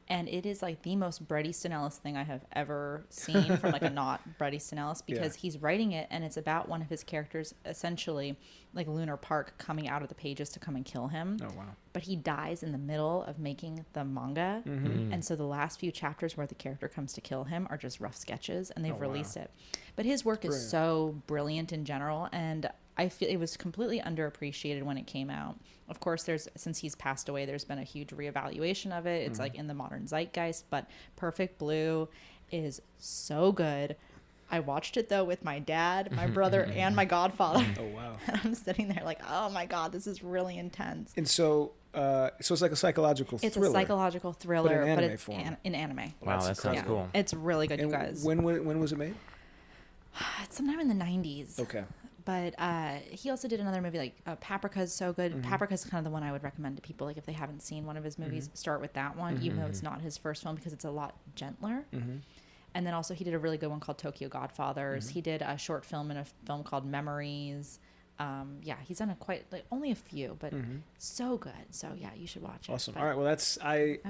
And it is like the most Bret Easton Ellis thing I have ever seen from like a not Bret Easton Ellis, because he's writing it and it's about one of his characters, essentially like Lunar Park, coming out of the pages to come and kill him. Oh, wow. But he dies in the middle of making the manga. And so the last few chapters where the character comes to kill him are just rough sketches, and they've released it. But his work is so brilliant in general, and I feel it was completely underappreciated when it came out. Of course, since he's passed away, there's been a huge reevaluation of it. It's like in the modern zeitgeist, but Perfect Blue is so good. I watched it though with my dad, my brother, and my godfather. Oh, wow. And I'm sitting there like, oh my God, this is really intense. And so it's like a psychological It's thriller. a psychological thriller, but anime it's form. in anime. Wow, that sounds Yeah. cool. It's really good, And you guys. when was it made? It's sometime in the 90s. Okay. But he also did another movie, like Paprika is so good. Paprika is kind of the one I would recommend to people. Like if they haven't seen one of his movies, start with that one, even though it's not his first film, because it's a lot gentler. And then also he did a really good one called Tokyo Godfathers. He did a short film in a film called Memories. Yeah, he's done only a few, but so good. So yeah, you should watch it. Awesome. But- All right. Well,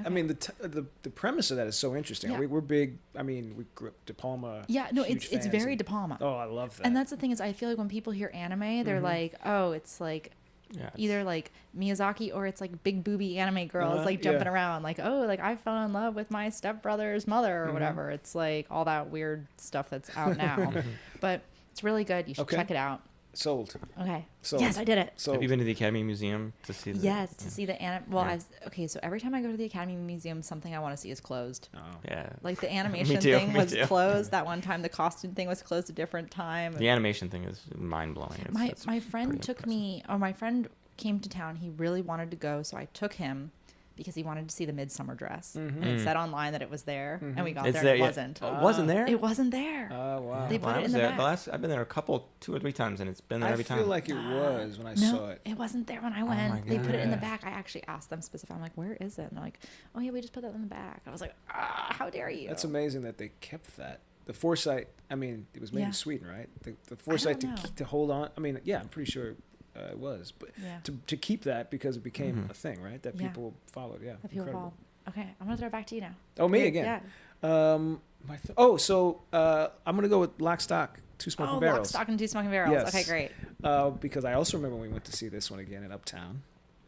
I mean, the premise of that is so interesting. Yeah. We're big. I mean, we grew up De Palma. Yeah, no, huge it's fans, very and- De Palma. Oh, I love that. And that's the thing is, I feel like when people hear anime, they're like, oh, it's like Yeah, either like Miyazaki or it's like big booby anime girls like yeah. jumping around, like, oh, like I fell in love with my stepbrother's mother or whatever. It's like all that weird stuff that's out now. But it's really good. You should Okay. check it out. Sold. Okay. Sold. Yes, I did it. Sold. have you been to the Academy Museum to see the... Yes, to see the well, Yeah. okay, so every time I go to the Academy Museum, something I want to see is closed. Oh. Yeah. Like the animation too, thing me was too. closed that one time. The costume thing was closed a different time. The animation thing is mind-blowing. My friend took me, or my friend came to town. He really wanted to go, so I took him because he wanted to see the Midsummer Dress. And it said online that it was there, and we got It's there there, and it yeah. wasn't. Oh, it wasn't there? It wasn't there. Oh, wow. They Well, put I it was in the there. back. I've been there 2 or 3 times, and it's been there I every time. feel like it was when I No, saw it. it wasn't there when I went. my They put it in the God. back. I actually asked them specifically. I'm like, where is it? And they're like, oh yeah, we just put that in the back. I was like, how dare you? That's amazing that they kept that. The foresight. I mean, it was made Yeah. in Sweden, right? The foresight know. to hold on. I mean, yeah, I'm pretty sure it was, but Yeah. to keep that because it became a thing, right? That Yeah. people followed. Yeah, That people incredible. fall. Okay, I'm gonna throw it back to you now. Oh, me Yeah, again. Yeah. So I'm gonna go with Lock, Stock, Two Smoking Oh, Barrels. Lock, Stock, and Two Smoking Barrels. Yes. Okay, great. Because I also remember when we went to see this one again in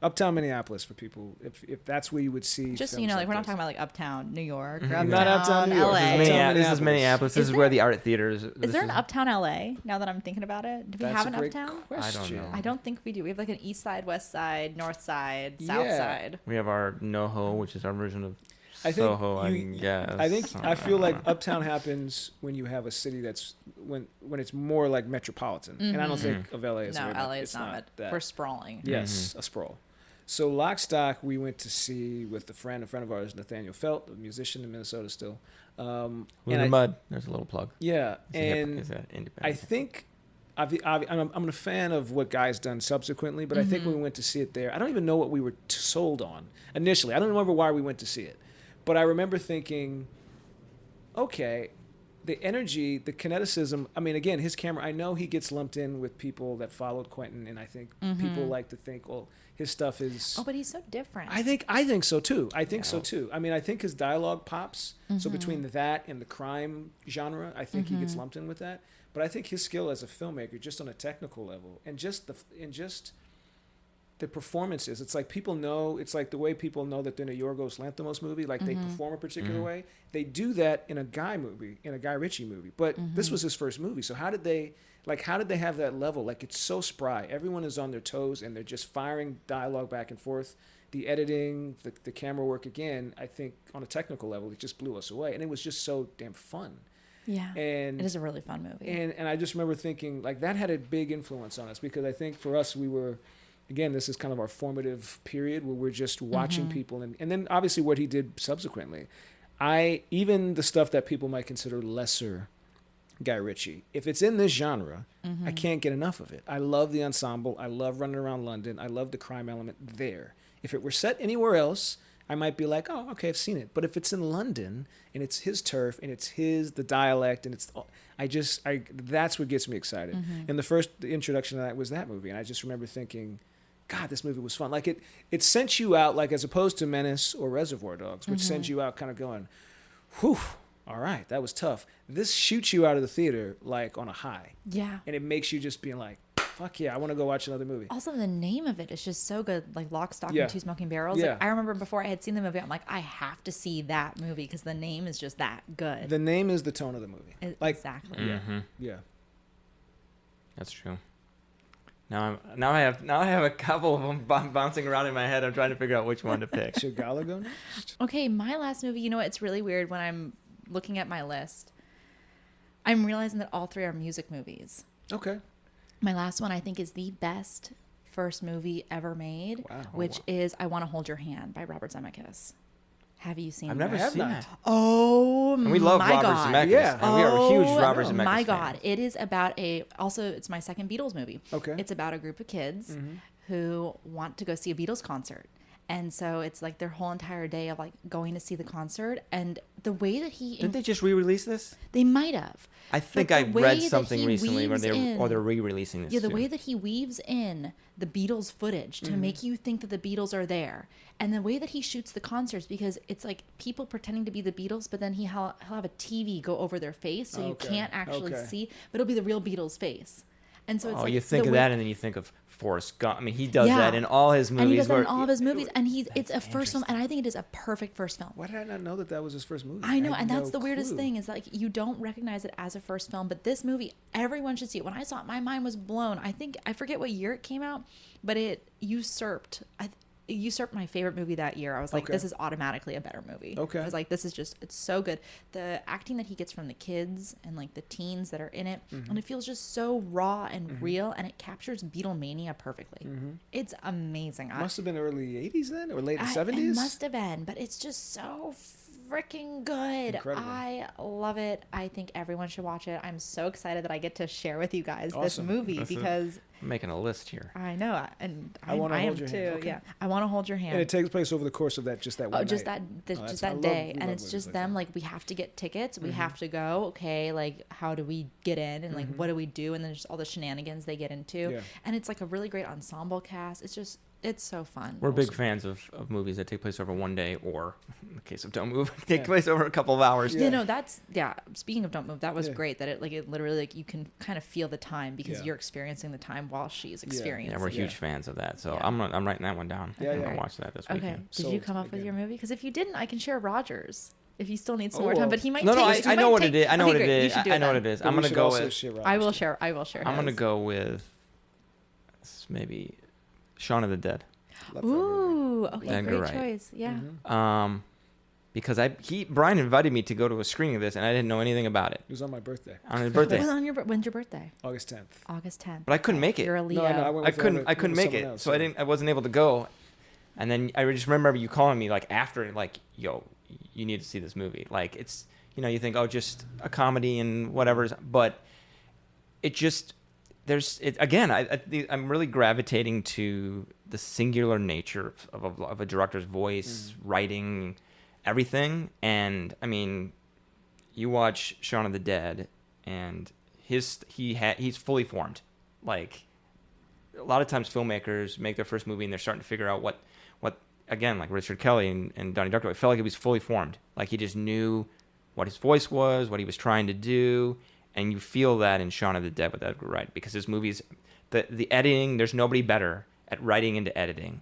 Uptown Minneapolis, for people if that's where you would see. Just so films you know, like we're not this. talking about like Uptown New York or Mhm. Uptown, Not Uptown New York. LA. This is This is Minneapolis. This Is is where there- the art theaters. Is there an Uptown LA? Now that I'm thinking about it, do we That's have a an great Uptown? question. know. I don't think we do. We have like an East Side, West Side, North Side, South Yeah. Side. We have our NoHo, which is our version of I think Soho. I you- guess. I feel like Uptown happens when you have a city that's when it's more like metropolitan, and I don't think of LA as No, very LA it's is not. that. We're sprawling. Yes, a sprawl. So Lock, Stock, we went to see with a friend of ours, Nathaniel Felt, a musician in Minnesota still. Lunar Mud. There's a little plug. Yeah, and It's an independent. I think I'm a fan of what Guy's done subsequently, but I think when we went to see it there, I don't even know what we were sold on initially. I don't remember why we went to see it, but I remember thinking, okay, the energy, the kineticism. I mean, again, his camera. I know he gets lumped in with people that followed Quentin, and I think people like to think, well, his stuff is. Oh, but he's so different. I think so too. I think so too. I mean, I think his dialogue pops. So between that and the crime genre, I think he gets lumped in with that. But I think his skill as a filmmaker, just on a technical level, and just the performances, it's like people know. It's like the way people know that they're in a Yorgos Lanthimos movie, like they perform a particular way. They do that in a Guy movie, in a Guy Ritchie movie. But this was his first movie, so how did they have that level? Like, it's so spry. Everyone is on their toes, and they're just firing dialogue back and forth. The editing, the camera work, again, I think on a technical level, it just blew us away, and it was just so damn fun. Yeah, and it is a really fun movie. And I just remember thinking, like, that had a big influence on us, because I think for us, we were, again, this is kind of our formative period where we're just watching people, and then obviously what he did subsequently. Even the stuff that people might consider lesser Guy Ritchie, if it's in this genre, I can't get enough of it. I love the ensemble. I love running around London. I love the crime element there. If it were set anywhere else, I might be like, oh, okay, I've seen it. But if it's in London and it's his turf and it's the dialect and that's what gets me excited. And the introduction to that was that movie. And I just remember thinking, God, this movie was fun. Like it sent you out, like, as opposed to Menace or Reservoir Dogs, which sends you out kind of going, whew, all right, that was tough. This shoots you out of the theater like on a high. Yeah. And it makes you just being like, fuck yeah, I want to go watch another movie. Also, the name of it is just so good, like Lock, Stock, Yeah. and Two Smoking Barrels. Yeah. Like, I remember before I had seen the movie, I'm like, I have to see that movie because the name is just that good. The name is the tone of the movie. Exactly. Yeah. That's true. Now I have a couple of them bouncing around in my head. I'm trying to figure out which one to pick. Should Gala go next? Okay, my last movie, it's really weird when I'm looking at my list. I'm realizing that all three are music movies. Okay. My last one, I think, is the best first movie ever made, which is I Want to Hold Your Hand by Robert Zemeckis. Have you seen I've that? never seen that. Oh, And we love my Robert God. Zemeckis. Yeah. And we are huge Robert Zemeckis My fans. God. It is about it's my second Beatles movie. Okay. It's about a group of kids who want to go see a Beatles concert. And so it's like their whole entire day of like going to see the concert, and the way that Didn't they just re-release this? they might have. I think But I the way read that something he recently where weaves they're re-releasing this. Yeah, the too. way that he weaves in the Beatles footage to make you think that the Beatles are there, and the way that he shoots the concerts, because it's like people pretending to be the Beatles, but then he'll have a TV go over their face, so you can't actually see, but it'll be the real Beatles face. And so it's like you think the of way- that, and then you think of Forrest Gump. I mean, he does Yeah. that in all his movies. And he does that in where- all of his movies, and it's a first film, and I think it is a perfect first film. Why did I not know that was his first movie? I know, had and that's no the weirdest clue. thing is like you don't recognize it as a first film, but this movie, everyone should see it. When I saw it, my mind was blown. I forget what year it came out, but it usurped my favorite movie that year. I was like, Okay. this is automatically a better movie. Okay. I was like, it's so good. The acting that he gets from the kids and like the teens that are in it, and it feels just so raw and real, and it captures Beatlemania perfectly. It's amazing. Must have been early 80s then, or late It 70s? must have been, but it's just so freaking good. Incredible. I love it. I think everyone should watch it. I'm so excited that I get to share with you guys this Awesome. movie because I'm making a list here. I know, and I Wanna I am Hold Your too. Hand. Okay. Yeah, I want to hold your hand. And it takes place over the course of just that one just night. that Oh, just I that love- day, we and love it's movies just like them that. like we have to get tickets, we have to go. Okay, like how do we get in, and like what do we do, and then just all the shenanigans they get into, Yeah. and it's like a really great ensemble cast. It's so fun. We're big fans of movies that take place over one day, or in the case of Don't Move, take place over a couple of hours. Yeah, no, speaking of Don't Move, that was Yeah. great that it literally like you can kind of feel the time because Yeah. you're experiencing the time while she's experiencing. Yeah, we're it. huge fans of that. So Yeah. I'm writing that one down. Yeah, I'm yeah. gonna watch that this Okay. weekend. Did you Sold come up with again. your movie? Because if you didn't, I can share Rogers. If you still need some Oh, more time, well. but he might. No, take, I know what it is. I know Okay, what it great. You is. should do I it know what then. it is. But I'm we gonna should go also with. share I will Rogers. share. I will share. I'm gonna his. go with maybe Shaun of the Dead. Love that movie. Ooh, okay, Edgar great Wright. choice. Yeah. Because Brian invited me to go to a screening of this, and I didn't know anything about it It was on my birthday, on his When's birthday. when's your birthday? August 10th. August 10th. But I couldn't make it. You're a Leo. No, I know. I went I with couldn't I make went with it, someone else, so I wasn't able to go. And then I just remember you calling me like after, like, yo, you need to see this movie. Like, it's, you know, you think, oh, just a comedy and whatever, but it just, again, I'm really gravitating to the singular nature of a director's voice, writing, everything. And I mean, you watch Shaun of the Dead, and he's fully formed. Like, a lot of times filmmakers make their first movie and they're starting to figure out what again, like Richard Kelly and Donnie Darko, it felt like he was fully formed. Like, he just knew what his voice was, what he was trying to do. And you feel that in Shaun of the Dead with Edgar Wright, because his movies, the editing, there's nobody better at writing into editing.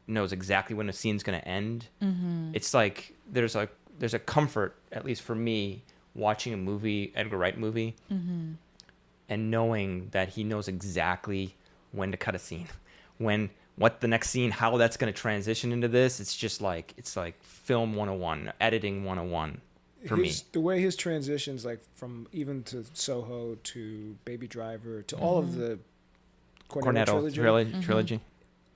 Knows exactly when a scene's going to end. Mm-hmm. It's like there's a comfort, at least for me, watching a movie, Edgar Wright movie, and knowing that he knows exactly when to cut a scene, what the next scene, how that's going to transition into this. It's like film 101, editing 101 for me. The way his transitions, like from even to Soho to Baby Driver to all of the Cornetto trilogy.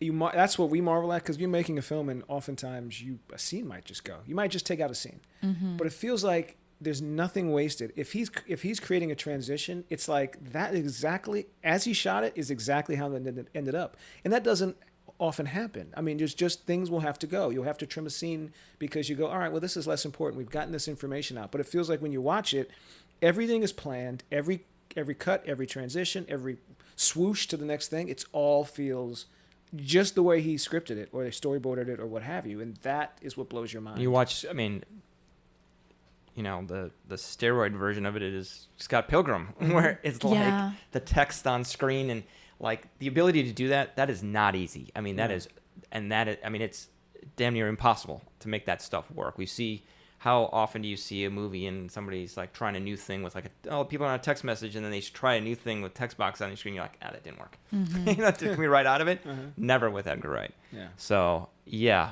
That's what we marvel at, because you're making a film and oftentimes a scene might just go. You might just take out a scene. But it feels like there's nothing wasted. If he's creating a transition, it's like that exactly, as he shot it, is exactly how it ended up. And that doesn't often happen. I mean, just things will have to go. You'll have to trim a scene because you go, all right, well, this is less important. We've gotten this information out. But it feels like when you watch it, everything is planned. Every cut, every transition, every swoosh to the next thing, it all feels just the way he scripted it or they storyboarded it or what have you. And that is what blows your mind. You watch, I mean, you know, the steroid version of it is Scott Pilgrim, where it's like the text on screen, and like the ability to do that is not easy. I mean, I mean, it's damn near impossible to make that stuff work. We see, how often do you see a movie and somebody's like trying a new thing with like people on a text message, and then they try a new thing with text box on your screen. You're like, that didn't work. That took me right out of it. Never with Edgar Wright. Yeah. So yeah,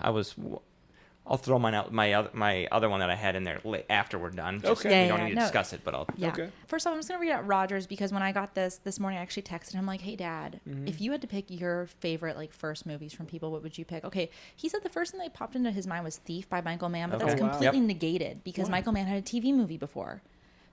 I'll throw mine out, my other one that I had in there after we're done. Okay. We don't need to discuss it, but I'll. Yeah. Okay. First off, I'm just going to read out Rogers, because when I got this morning, I actually texted him like, hey, Dad, if you had to pick your favorite like first movies from people, what would you pick? Okay. He said the first thing that popped into his mind was Thief by Michael Mann, but that's completely negated because Michael Mann had a TV movie before.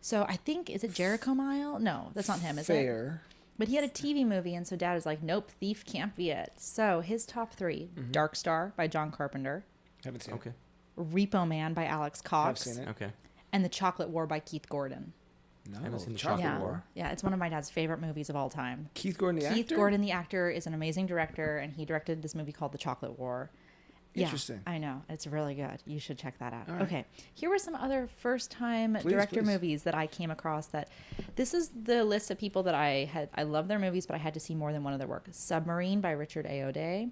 So I think, is it Jericho Mile? No, that's not him, is it? Fair. But he had a TV movie, and so Dad is like, nope, Thief can't be it. So his top three, Dark Star by John Carpenter. Haven't seen it. Repo Man by Alex Cox. I've seen it. Okay. And The Chocolate War by Keith Gordon. No, I haven't seen The Chocolate War. Yeah, it's one of my dad's favorite movies of all time. Keith Gordon, the actor? Keith Gordon, the actor, is an amazing director, and he directed this movie called The Chocolate War. Interesting. Yeah, I know. It's really good. You should check that out. All right. Okay. Here were some other first-time director movies that I came across. This is the list of people that I love their movies, but I had to see more than one of their work. Submarine by Richard Ayoade.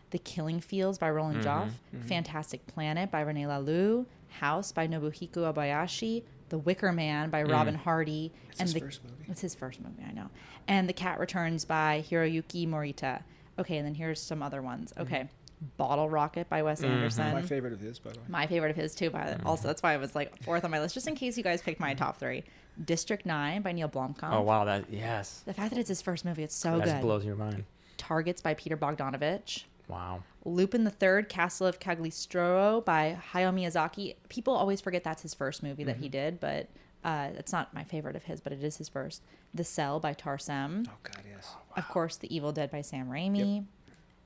The Killing Fields by Roland Joff. Fantastic Planet by René Laloux. House by Nobuhiko Obayashi. The Wicker Man by Robin Hardy. It's his first movie. It's his first movie, I know. And The Cat Returns by Hiroyuki Morita. Okay, and then here's some other ones. Okay. Bottle Rocket by Wes Anderson. My favorite of his, by the way. My favorite of his, too. Also, that's why it was like fourth on my list, just in case you guys picked my top three. District 9 by Neil Blomkamp. Oh, wow. Yes. The fact that it's his first movie, it's so that good. That blows your mind. Targets by Peter Bogdanovich. Wow. Lupin the Third, Castle of Cagliostro by Hayao Miyazaki. People always forget that's his first movie that he did, but it's not my favorite of his, but it is his first. The Cell by Tarsem. Oh, God, yes. Of course, The Evil Dead by Sam Raimi. Yep.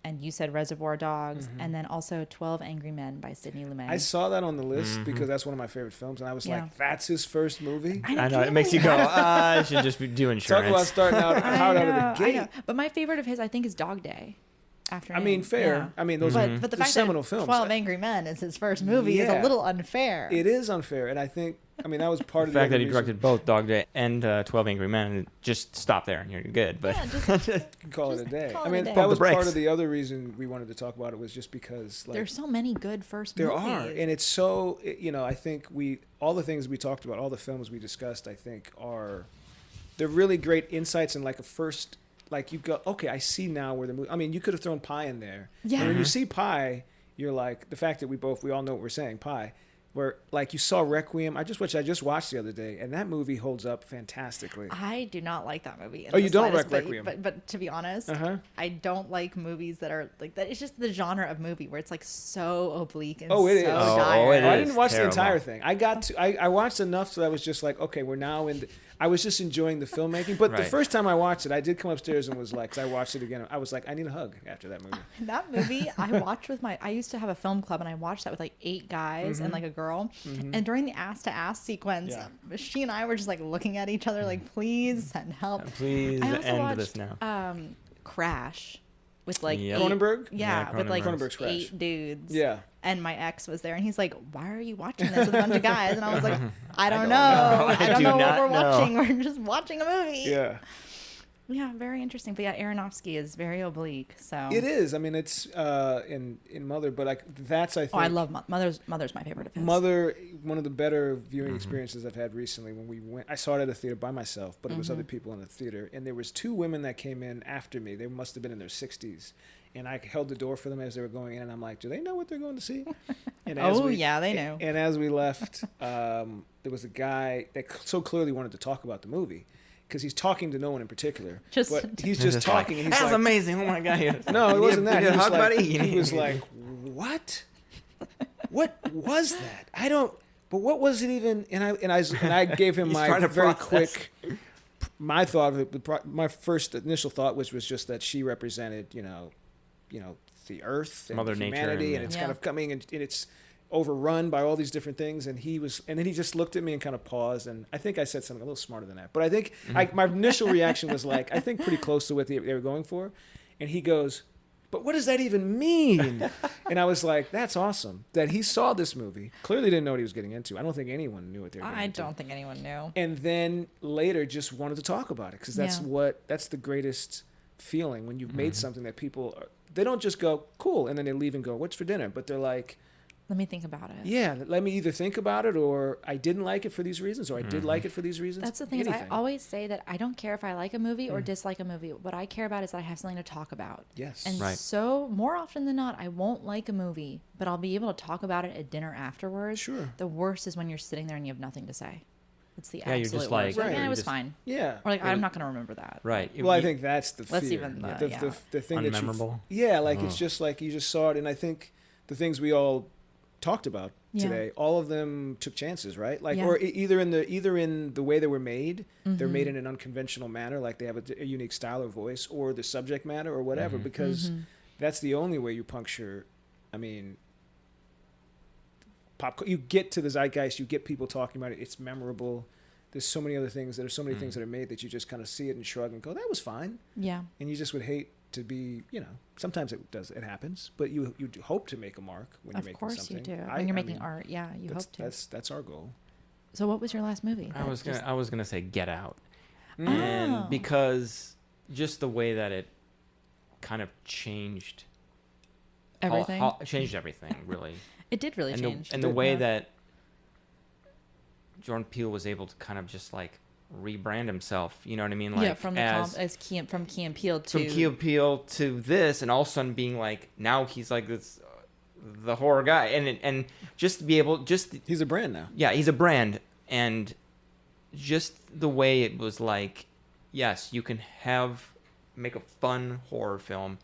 And you said Reservoir Dogs, and then also 12 Angry Men by Sidney Lumet. I saw that on the list because that's one of my favorite films, and I was like, that's his first movie? I know, it makes you go, I should just be doing insurance. Talk about starting out hard out of the gate. I know. But my favorite of his, I think, is Dog Day. Afternoon. I mean, fair. Yeah. I mean, those but are the fact seminal that films. 12 Angry Men is his first movie is a little unfair. It is unfair, and I think, that was part of the fact that he directed both Dog Day and 12 Angry Men. And just stop there, and you're good. But you can call it a day. I mean, that was part of the other reason we wanted to talk about it, was just because there's so many good first movies. There are, and it's so I think all the things we talked about, all the films we discussed, I think they're really great insights and like a first. Like you go, okay, I see now where the movie. I mean, you could have thrown Pi in there. Yeah. And when you see Pi, you're like, the fact that we all know what we're saying, Pi. where like you saw Requiem. I just watched the other day, and that movie holds up fantastically. I do not like that movie. Oh, you don't slightest, like Requiem? But to be honest, I don't like movies that are like that. It's just the genre of movie where it's like so oblique and Oh, it is. so Oh, dire. it I is didn't watch terrible. the entire thing. I watched enough so that I was just like, okay, we're now in. I was just enjoying the filmmaking. But the Right. first time I watched it, I did come upstairs and was like, 'cause I watched it again. I was like, I need a hug after that movie. That movie I watched with I used to have a film club and I watched that with like 8 guys and like a girl. And during the ass to ass sequence, she and I were just like looking at each other like, please send help. Please I also end watched, this now. Crash with like Yep. Cronenberg? Yeah, with like Cronenberg's Crash. 8 dudes. Yeah. And my ex was there and he's like, why are you watching this with a bunch of guys? And I was like, I don't know. know. I don't do know what not we're know. watching. We're just watching a movie. Yeah. Yeah, very interesting. But yeah, Aronofsky is very oblique. So It is. I mean, it's in Mother, but like that's I think. Oh, I love Mother's my favorite of his. Mother, one of the better viewing experiences I've had recently. When we went, I saw it at a theater by myself, but it was other people in the theater, and there was 2 women that came in after me. They must have been in their 60s, and I held the door for them as they were going in, and I'm like, do they know what they're going to see? And Yeah, they know. And as we left, there was a guy that so clearly wanted to talk about the movie. Because he's talking to no one in particular, but he's just talking. And he's That's like, amazing. Oh my god. no, it wasn't that. You need a hug, like, buddy? he was like, what? What was that? I don't. But what was it even? And I gave him He's my trying to very process. quick. My thought of it, my first initial thought was just that she represented, the earth and Mother Nature humanity, and- and it's kind of coming and it's overrun by all these different things. And then he just looked at me and kind of paused. And I think I said something a little smarter than that. But I think my initial reaction was like, I think pretty close to what they were going for. And he goes, but what does that even mean? And I was like, that's awesome that he saw this movie. Clearly didn't know what he was getting into. I don't think anyone knew what they were getting I into. don't think anyone knew. And then later just wanted to talk about it because that's the greatest feeling when you've made something that people they don't just go cool and then they leave and go what's for dinner, but they're like, Let me think about it. yeah, let me either think about it or I didn't like it for these reasons or I did like it for these reasons. That's the thing is I always say that I don't care if I like a movie or dislike a movie. What I care about is that I have something to talk about. Yes. And Right. so more often than not, I won't like a movie, but I'll be able to talk about it at dinner afterwards. Sure. The worst is when you're sitting there and you have nothing to say. It's the Yeah, you're absolute just worst. like- Like, Right. yeah, it was just- fine. Yeah. Or like, I'm not going to remember that. Right. Well, I think that's the Let's fear. even, the thing that you Unmemorable? yeah, like it's just like you just saw it, and I think the things we all talked about Yeah. today, all of them took chances, right? Like, Yeah. or either in the way they were made, they're made in an unconventional manner, like they have a unique style or voice, or the subject matter or whatever, because that's the only way you puncture. I mean, you get to the zeitgeist, you get people talking about it. It's memorable. There's so many other things. There's so many things that are made that you just kind of see it and shrug and go, "That was fine." Yeah. And you just would hate to be, sometimes it happens, but you hope to make a mark when you're Of making course something. you do. When you're making art, yeah, you hope to. That's our goal. So what was your last movie? I was gonna say Get Out, Oh. and because just the way that it kind of changed Everything? changed everything really, It did really and change. the way that Jordan Peele was able to kind of just like rebrand himself, you know what I mean? Like from from Key and Peele to from Key and Peele to this, and all of a sudden being like now he's like this the horror guy, and just to be able He's a brand now. yeah, he's a brand, and just the way it was like, yes, you can make a fun horror film,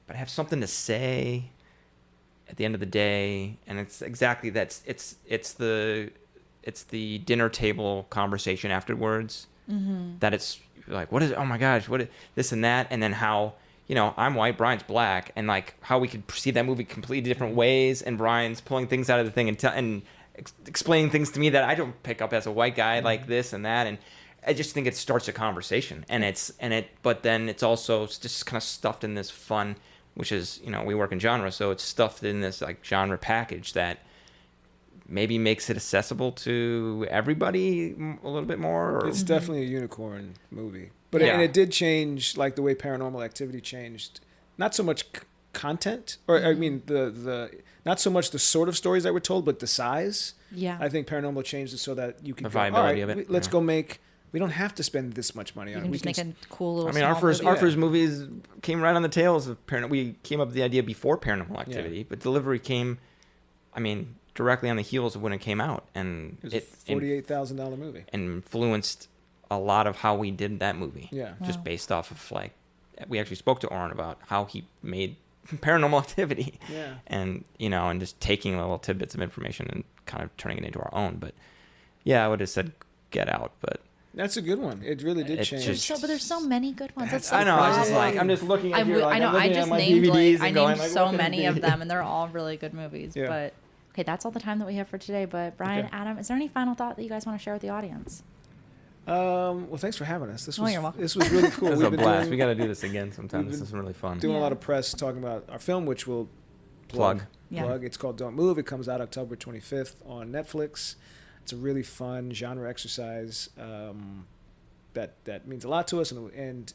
but have something to say at the end of the day, and it's exactly that's it's the dinner table conversation afterwards that it's like, what is it? Oh my gosh, what is this and that, and then how. I'm white, Brian's black, and like how we could perceive that movie completely different ways, and Brian's pulling things out of the thing and explaining things to me that I don't pick up as a white guy, like this and that, and I just think it starts a conversation, but then it's also just kind of stuffed in this fun, which is we work in genre, so it's stuffed in this like genre package that maybe makes it accessible to everybody a little bit more. Or... It's definitely a unicorn movie. But Yeah. and it did change, like the way Paranormal Activity changed. Not so much content, or I mean the not so much the sort of stories that were told, but the size. Yeah. I think Paranormal changed it so that you could The go, viability all right, of it, let's yeah. go make. We don't have to spend this much money You on can it. We just make a cool little I mean, our small movie. first movies came right on the tails of Paranormal. We came up with the idea before Paranormal Activity, but Delivery came I mean, directly on the heels of when it came out, and It was a $48,000 movie. influenced a lot of how we did that movie. Yeah. Just Wow. based off of like, we actually spoke to Oren about how he made Paranormal Activity. Yeah. And, you know, and just taking little tidbits of information and kind of turning it into our own. But yeah, I would have said Get Out, but That's a good one. It really did It change. just- But there's so many good ones. That's the I know. I was just problem. like, I'm just looking at I here, like, know. I'm I looking just at my named DVDs I and going, named like, so what could it many be? of them, and they're all really good movies. Yeah. But okay, that's all the time that we have for today. But Brian, Okay. Adam, is there any final thought that you guys want to share with the audience? Well, thanks for having us. This Oh, was you're welcome. this was really cool. It was We've a been blast. doing- We got to do this again sometime. we've This been is really fun. doing a lot Yeah. of press talking about our film, which we'll Plug. Yeah. It's called Don't Move. It comes out October 25th on Netflix. It's a really fun genre exercise that means a lot to us, and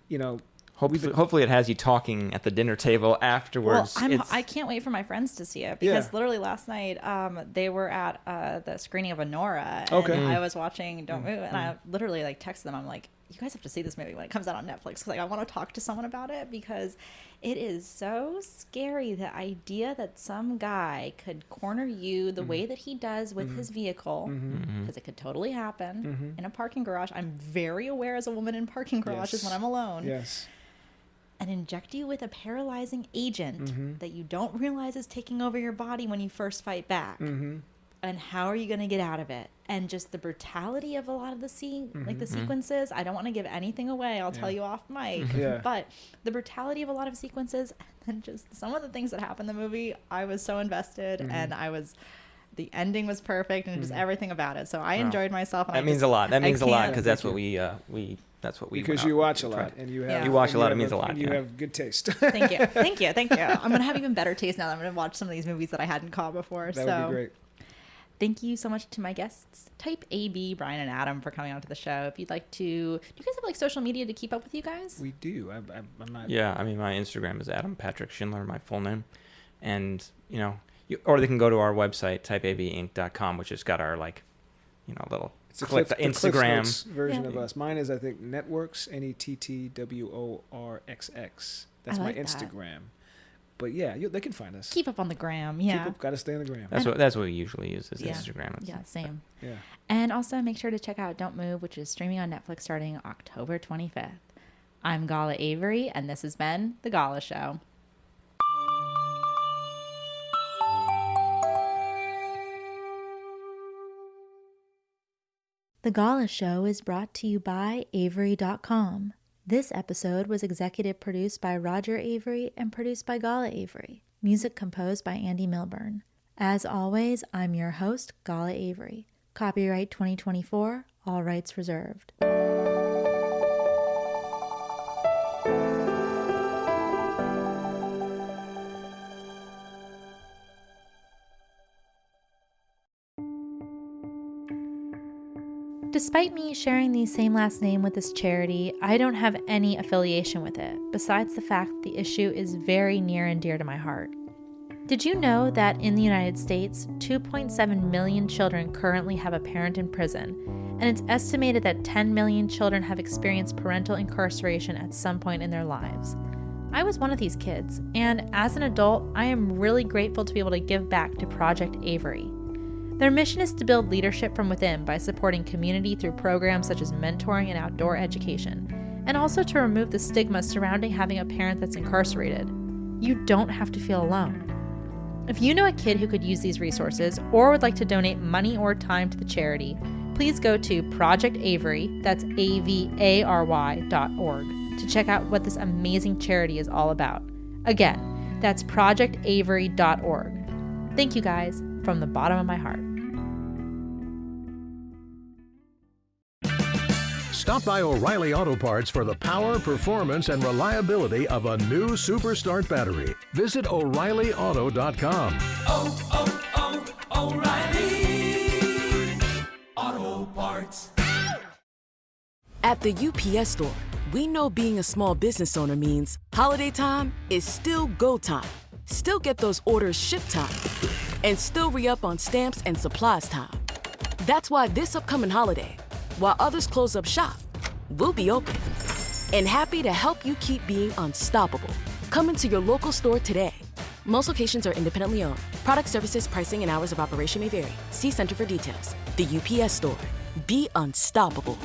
you know, Hopefully it has you talking at the dinner table Well, afterwards. I can't wait for my friends to see it because Yeah. literally last night they were at the screening of Honora. Okay. And I was watching Don't Move, and I literally like texted them. I'm like, you guys have to see this movie when it comes out on Netflix because like I want to talk to someone about it because it is so scary. The idea that some guy could corner you the way that he does with his vehicle, because it could totally happen in a parking garage. I'm very aware as a woman in parking garages Yes. when I'm alone. yes, And inject you with a paralyzing agent that you don't realize is taking over your body when you first fight back. And how are you going to get out of it? And just the brutality of a lot of the sequences. I don't want to give anything away. I'll tell you off mic. Yeah. But the brutality of a lot of sequences and just some of the things that happen in the movie, I was so invested and the ending was perfect and just everything about it. So I enjoyed myself. And that means a lot. That means a lot can't- because that's what we that's what we because went you out watch a and lot tried. and you have Yeah. You watch and a lot, have it means a lot, and you yeah. have good taste. Thank you. Thank you. Thank you. I'm going to have even better taste now that I'm going to watch some of these movies that I hadn't caught before. That so would be great. thank you so much to my guests, Type AB, Brian and Adam, for coming onto the show. If you'd like to, do you guys have like social media to keep up with you guys? We do. I'm not. Yeah, I mean, my Instagram is Adam Patrick Schindler, my full name, and you know, or they can go to our website typeabinc.com, which has got our little It's a click Cliff, the the Cliff Instagram. Notes version Yeah. of us. Mine is, I think, Networks, NETTWORXX. That's I my like that. Instagram. But yeah, they can find us. Keep up on the gram. Yeah. Got to stay on the gram. That's what we usually use is Yeah. Instagram. It's- Yeah, same. Yeah. And also make sure to check out Don't Move, which is streaming on Netflix starting October 25th. I'm Gala Avery, and this has been The Gala Show. The Gala Show is brought to you by Avery.com. This episode was executive produced by Roger Avery and produced by Gala Avery. Music composed by Andy Milburn. As always, I'm your host, Gala Avery. Copyright 2024, all rights reserved. Despite me sharing the same last name with this charity, I don't have any affiliation with it, besides the fact that the issue is very near and dear to my heart. Did you know that in the United States, 2.7 million children currently have a parent in prison, and it's estimated that 10 million children have experienced parental incarceration at some point in their lives? I was one of these kids, and as an adult, I am really grateful to be able to give back to Project Avery. Their mission is to build leadership from within by supporting community through programs such as mentoring and outdoor education, and also to remove the stigma surrounding having a parent that's incarcerated. You don't have to feel alone. If you know a kid who could use these resources or would like to donate money or time to the charity, please go to Project Avery, that's AVARY.org, to check out what this amazing charity is all about. Again, that's projectavery.org. Thank you guys from the bottom of my heart. Stop by O'Reilly Auto Parts for the power, performance, and reliability of a new Superstart battery. Visit O'ReillyAuto.com. O'Reilly Auto Parts. At the UPS Store, we know being a small business owner means holiday time is still go time. Still get those orders shipped time. And still re-up on stamps and supplies time. That's why this upcoming holiday, while others close up shop, we'll be open. And happy to help you keep being unstoppable. Come into your local store today. Most locations are independently owned. Product services, pricing, and hours of operation may vary. See Center for details. The UPS Store. Be unstoppable.